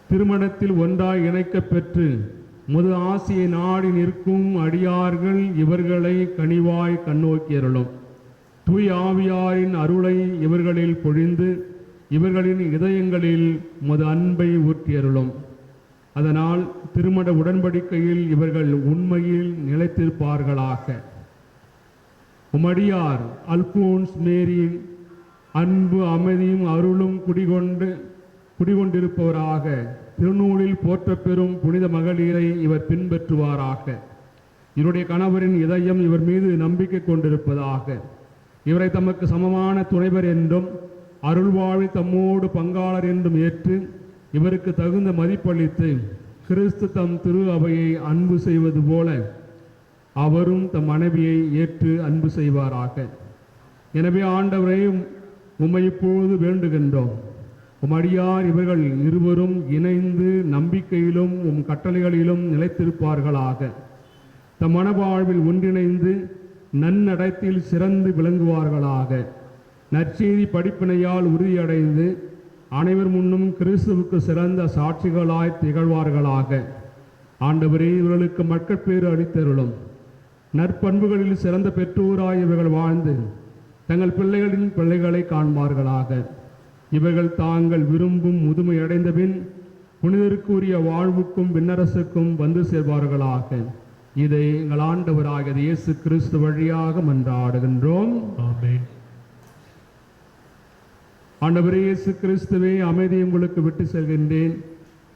திருமணத்தில் ஒன்றாய் இணைக்கப் பெற்று முது ஆசியை நாடி நிற்கும் அடியார்கள் இவர்களை கனிவாய் கண்ணோக்கியருளும். தூய் ஆவியாரின் அருளை இவர்களில் பொழிந்து இவர்களின் இதயங்களில் முது அன்பை ஊற்றியருளும். அதனால் திருமண உடன்படிக்கையில் இவர்கள் உண்மையில் நிலைத்திருப்பார்களாக. உமடியார் அல்போன்ஸ் மேரியின் அன்பு அமைதியும் அருளும் குடிகொண்டிருப்பவராக திருநூலில் போற்ற பெறும் புனித மகளிரை இவர் பின்பற்றுவாராக. இவருடைய கணவரின் இதயம் இவர் மீது நம்பிக்கை கொண்டிருப்பதாக. இவரை தமக்கு சமமான துணைவர் என்றும் அருள்வாழி தம்மோடு பங்காளர் என்றும் ஏற்று இவருக்கு தகுந்த மதிப்பளித்து கிறிஸ்து தம் திரு அவையை அன்பு செய்வது போல அவரும் தம் மனைவியை ஏற்று அன்பு செய்வாராக. எனவே ஆண்டவரை உம்மை இப்போது வேண்டுகின்றோம். உமடியார் இவர்கள் இருவரும் இணைந்து நம்பிக்கையிலும் உம் கட்டளைகளிலும் நிலைத்திருப்பார்களாக. தம் மனவாழ்வில் ஒன்றிணைந்து நன்னடத்தில் சிறந்து விளங்குவார்களாக. நற்செய்தி படிப்பினையால் உறுதியடைந்து அனைவர் முன்னும் கிறிஸ்துவுக்கு சிறந்த சாட்சிகளாய் திகழ்வார்களாக. ஆண்டவரே, இவர்களுக்கு மக்கட்பேறு அளித்தருளும். நற்பண்புகளில் சிறந்த பெற்றோராய் இவர்கள் வாழ்ந்து தங்கள் பிள்ளைகளின் பிள்ளைகளை காண்பார்களாக. இவர்கள் தாங்கள் விரும்பும் முதுமை அடைந்தபின் புனிதருக்குரிய வாழ்வுக்கும் விண்ணரசுக்கும் வந்து சேர்வார்களாக. இதை எங்கள் ஆண்டவராகிய இயேசு கிறிஸ்து வழியாக மன்றாடுகின்றோம். ஆமென். ஆண்டவரே இயேசு கிறிஸ்துவே, அமைதி உங்களுக்கு விட்டு செல்கின்றேன்,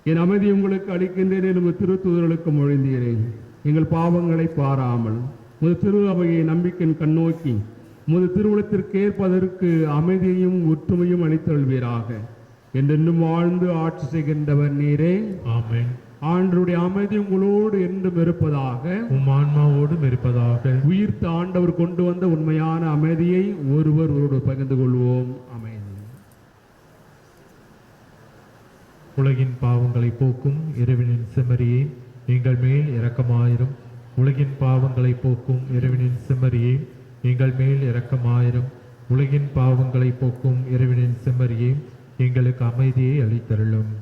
என் அமைதி உங்களுக்கு அளிக்கின்றேன் என்று திருத்தூதர்களுக்கு மொழிந்தீரேன். எங்கள் பாவங்களை பாராமல் முது திரு அவையை நம்பிக்கையின் கண்ணோக்கி முது திருவுளத்திற்கு ஏற்பதற்கு அமைதியையும் ஒற்றுமையும் அளித்தல்வீராக. என்றென்றும் வாழ்ந்து ஆட்சி செய்கின்றவர் நீரே. ஆமென். ஆண்டவருடைய அமைதி உங்களோடு என்றும் இருப்பதாக, உம் ஆன்மாவோடும் இருப்பதாக. உயிர்த்த ஆண்டவர் கொண்டு வந்த உண்மையான அமைதியை ஒருவரோடு பகிர்ந்து கொள்வோம். அமைதி. உலகின் பாவங்களை போக்கும் இறைவனின் செம்மறியே, எங்கள் மேல் இரக்கமாயிரும். உலகின் பாவங்களை போக்கும் இறைவனின் செம்மறியே, எங்கள் மேல் இரக்கமாயிரும். உலகின் பாவங்களை போக்கும் இறைவனின் செம்மறியே, எங்களுக்கு அமைதியை அளித்தருளும்.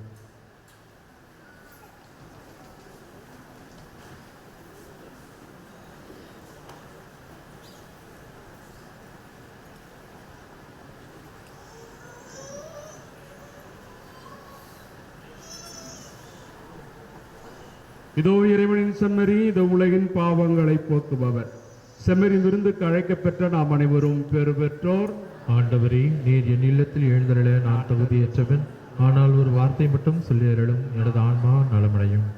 இதோ இறைவனின் செம்மறி, இதோ உலகின் பாவங்களை போக்குபவர். செம்மறி விருந்துக்கு அழைக்கப்பெற்ற நாம் அனைவரும் பெறு பெற்றோர். ஆண்டவரே, நீர் என் இல்லத்தில் எழுந்தருள நான் தகுதியற்றவன். ஆனால் ஒரு வார்த்தை மட்டும் சொல்லியருளும், எனது ஆன்மா நலமடையும்.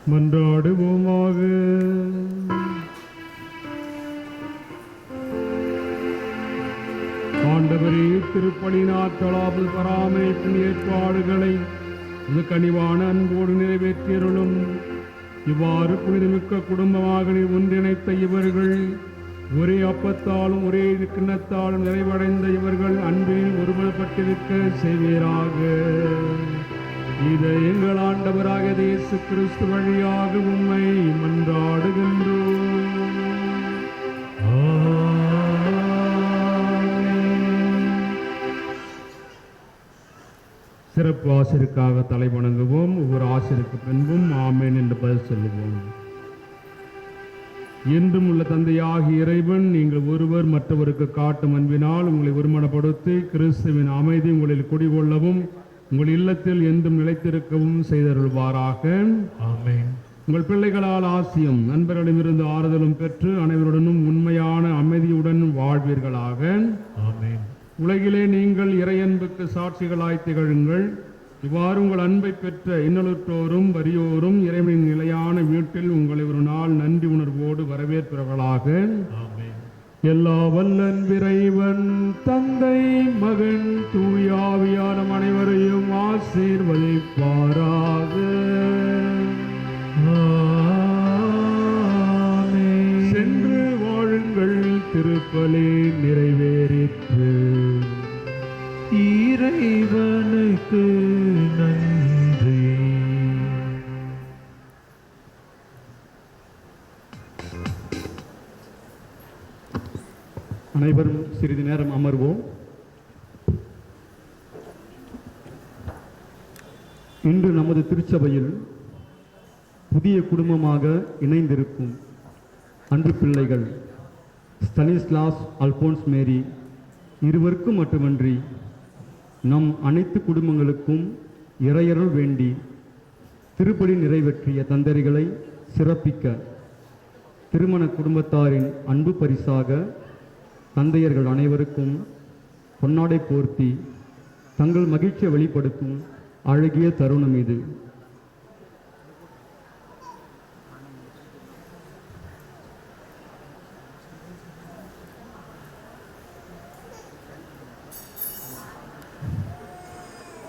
மன்றாடுவோமாக. ஆண்டவரே, திருப்பலியின் ஆற்றலாவது பராமரிப்பின் ஏற்பாடுகளை இது கனிவான அன்போடு நிறைவேற்றியருளும். இவ்வாறு புனிதமிக்க குடும்பமாக நீர் ஒன்றிணைத்த இவர்கள் ஒரே அப்பத்தாலும் ஒரே கிண்ணத்தாலும் நிறைவடைந்த இவர்கள் அன்பில் ஒருமுகப்பட்டிருக்க செய்வீராக. இதை எங்கள் ஆண்டவராக இயேசு கிறிஸ்து வழியாக உம்மை மன்றாடுகின்றோம். சிறப்பு ஆசிரியருக்காக தலை வணங்குவோம். ஒவ்வொரு ஆசிரியருக்கு பின்பும் ஆமேன் என்று பதில் சொல்லுவோம். என்றும் உள்ள தந்தையாகிய இறைவன், நீங்கள் ஒருவர் மற்றவருக்கு காட்டும் அன்பினால் உங்களை ஒருமனப்படுத்தி கிறிஸ்துவின் அமைதி உங்களில் குடிகொள்ளவும் உங்கள் இல்லத்தில் என்றும் நிலைத்திருக்கவும் செய்தருள்வாராக. ஆமென். உங்கள் பிள்ளைகளால் ஆசியும் நண்பர்களிடமிருந்து ஆறுதலும் பெற்று அனைவருடனும் உண்மையான அமைதியுடன் வாழ்வீர்களாக. ஆமென். உலகிலே நீங்கள் இறையன்புக்கு சாட்சிகளாய் திகழுங்கள். இவ்வாறு உங்கள் அன்பை பெற்ற இன்னலுற்றோரும் வறியோரும் இறைவனின் நிலையான வீட்டில் உங்களை ஒரு நாள் நன்றி உணர்வோடு வரவேற்பவர்களாக. ஆமென். எல்லா வல்லன் இறைவன் தந்தை மகன் தூயாவியான அனைவரையும் ஆசீர்வதிப்பாராக. சென்று வாழுங்கள், திருப்பலி நிறைவேறிற்று. இறைவனுக்கு நன்றி. அனைவரும் சிறிது நேரம் அமர்வோம். இன்று நமது திருச்சபையில் புதிய குடும்பமாக இணைந்திருக்கும் அன்பு பிள்ளைகள் ஸ்டனிஸ்லாஸ் அல்போன்ஸ் மேரி இருவருக்கும் மட்டுமன்றி நம் அனைத்து குடும்பங்களுக்கும் இறையருள் வேண்டி திருப்பலி நிறைவேற்றிய தந்தைகளை சிறப்பிக்க திருமண குடும்பத்தாரின் அன்பு பரிசாக தந்தையர்கள் அனைவருக்கும் பொன்னாடை போர்த்தி தங்கள் மகிழ்ச்சியை வெளிப்படுத்தும் அழகிய தருணம் இது.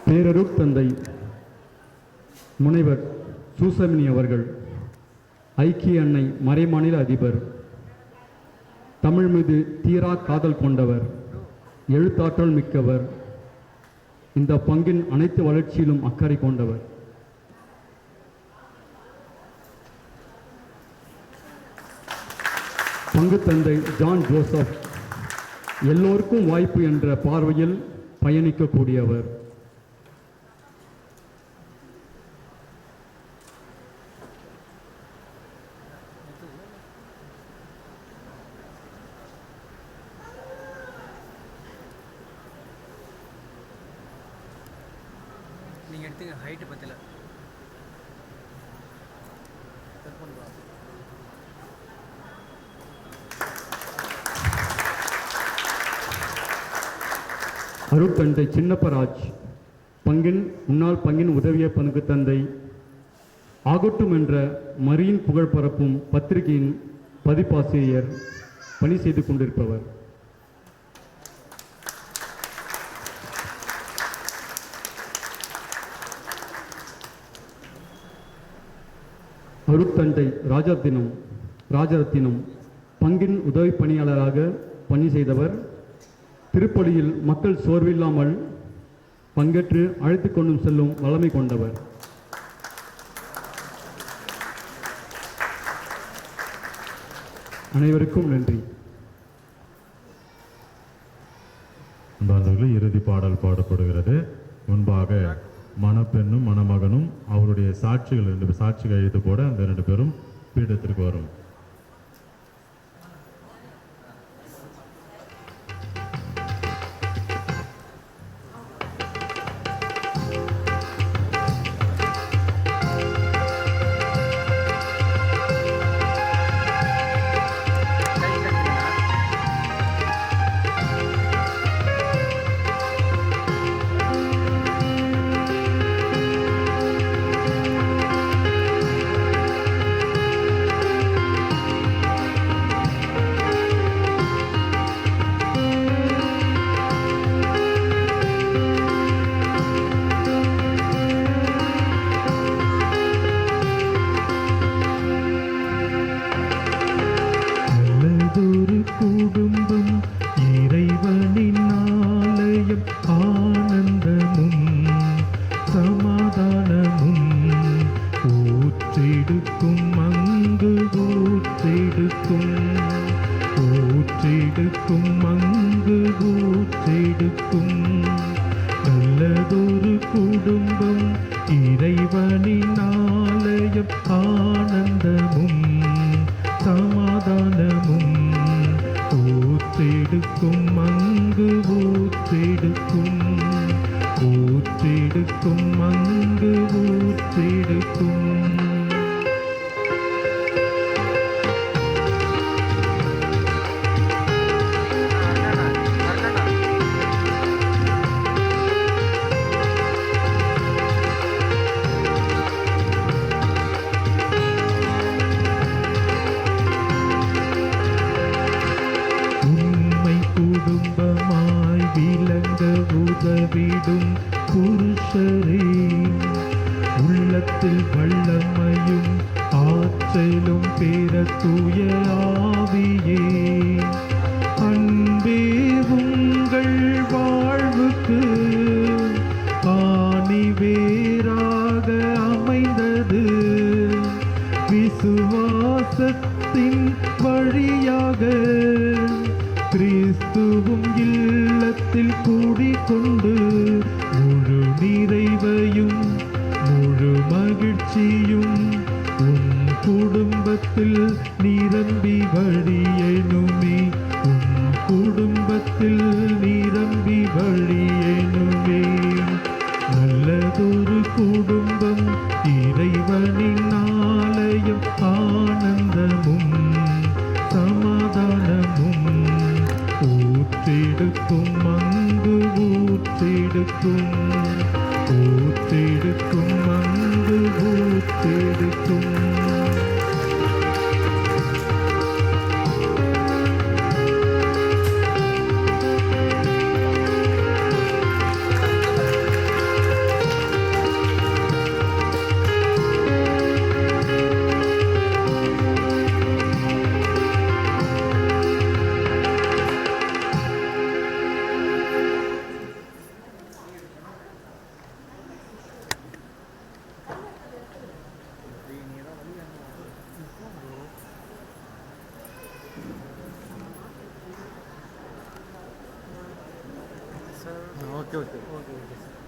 பேரருட் தந்தை முனைவர் சூசமினி அவர்கள் ஐக்கிய அன்னை மறைமாநில அதிபர், தமிழ் மீது தீரா காதல் கொண்டவர், எழுத்தாற்றல் மிக்கவர், இந்த பங்கின் அனைத்து வளர்ச்சியிலும் அக்கறை கொண்டவர். பங்கு தந்தை ஜான் ஜோசப் எல்லோருக்கும் வாய்ப்பு என்ற பார்வையில் பயணிக்கக்கூடியவர். நீங்கள் எடுத்துங்க, ஹைட்டு பத்தல. அருட்தந்தை சின்னப்பராஜ் முன்னாள் பங்கின் உதவிய பங்கு தந்தை, ஆகட்டும் என்ற மரியின் புகழ் பரப்பும் பத்திரிகையின் பதிப்பாசிரியர், பணி செய்து கொண்டிருப்பவர். அருட்தந்தை ராஜரத்தினம் பங்கின் உதவி பணியாளராக பணி செய்தவர். திருப்பலியில் மக்கள் சோர்வில்லாமல் பங்கேற்று அழைத்து கொண்டும் செல்லும் வல்லமை கொண்டவர். அனைவருக்கும் நன்றி. அன்பார்ந்தவர்களே, இறுதி பாடல் பாடப்படுகிறது. முன்பாக மணப்பெண்ணும் மணமகனும் அவருடைய சாட்சிகள் 2 சாட்சிகள் எழுத்து போட அந்த 2 பேரும் பீடத்திற்கு வரும். Thank you. அங்கு ஊற்றெடுக்கும் ஊற்றெடுக்கும் அங்கு ஊற்றெடுக்கும் உண்மை குடும்பமாய் விளங்க உதவிடும் புருஷரே உள்ளத்தில் வல்லமையும் ஆற்றலும் பெற தூய ஆவியே அன்பே உங்கள் வாழ்வுக்கு ஆணி வேறாக அமைந்தது விசுவாசத்தின் வழியாக கிறிஸ்துவும் இல்லத்தில் கூடிக்கொண்டு முழு நிறைவையும் முழு மகிழ்ச்சியும் உன் குடும்பத்தில் நிரம்பி வழியேனுமே உன் குடும்பத்தில் நிரம்பி வழியேனுமே நல்லதொரு குடும்பம் இறைவனின் ஆலயம் ஆனந்தமும் சமாதானமும் ஊற்றெடுக்கும் அங்கு ஊற்றெடுக்கும் ஊற்றெடுக்கும் அங்கு ஊற்றெடுக்கும் okay okay okay okay sir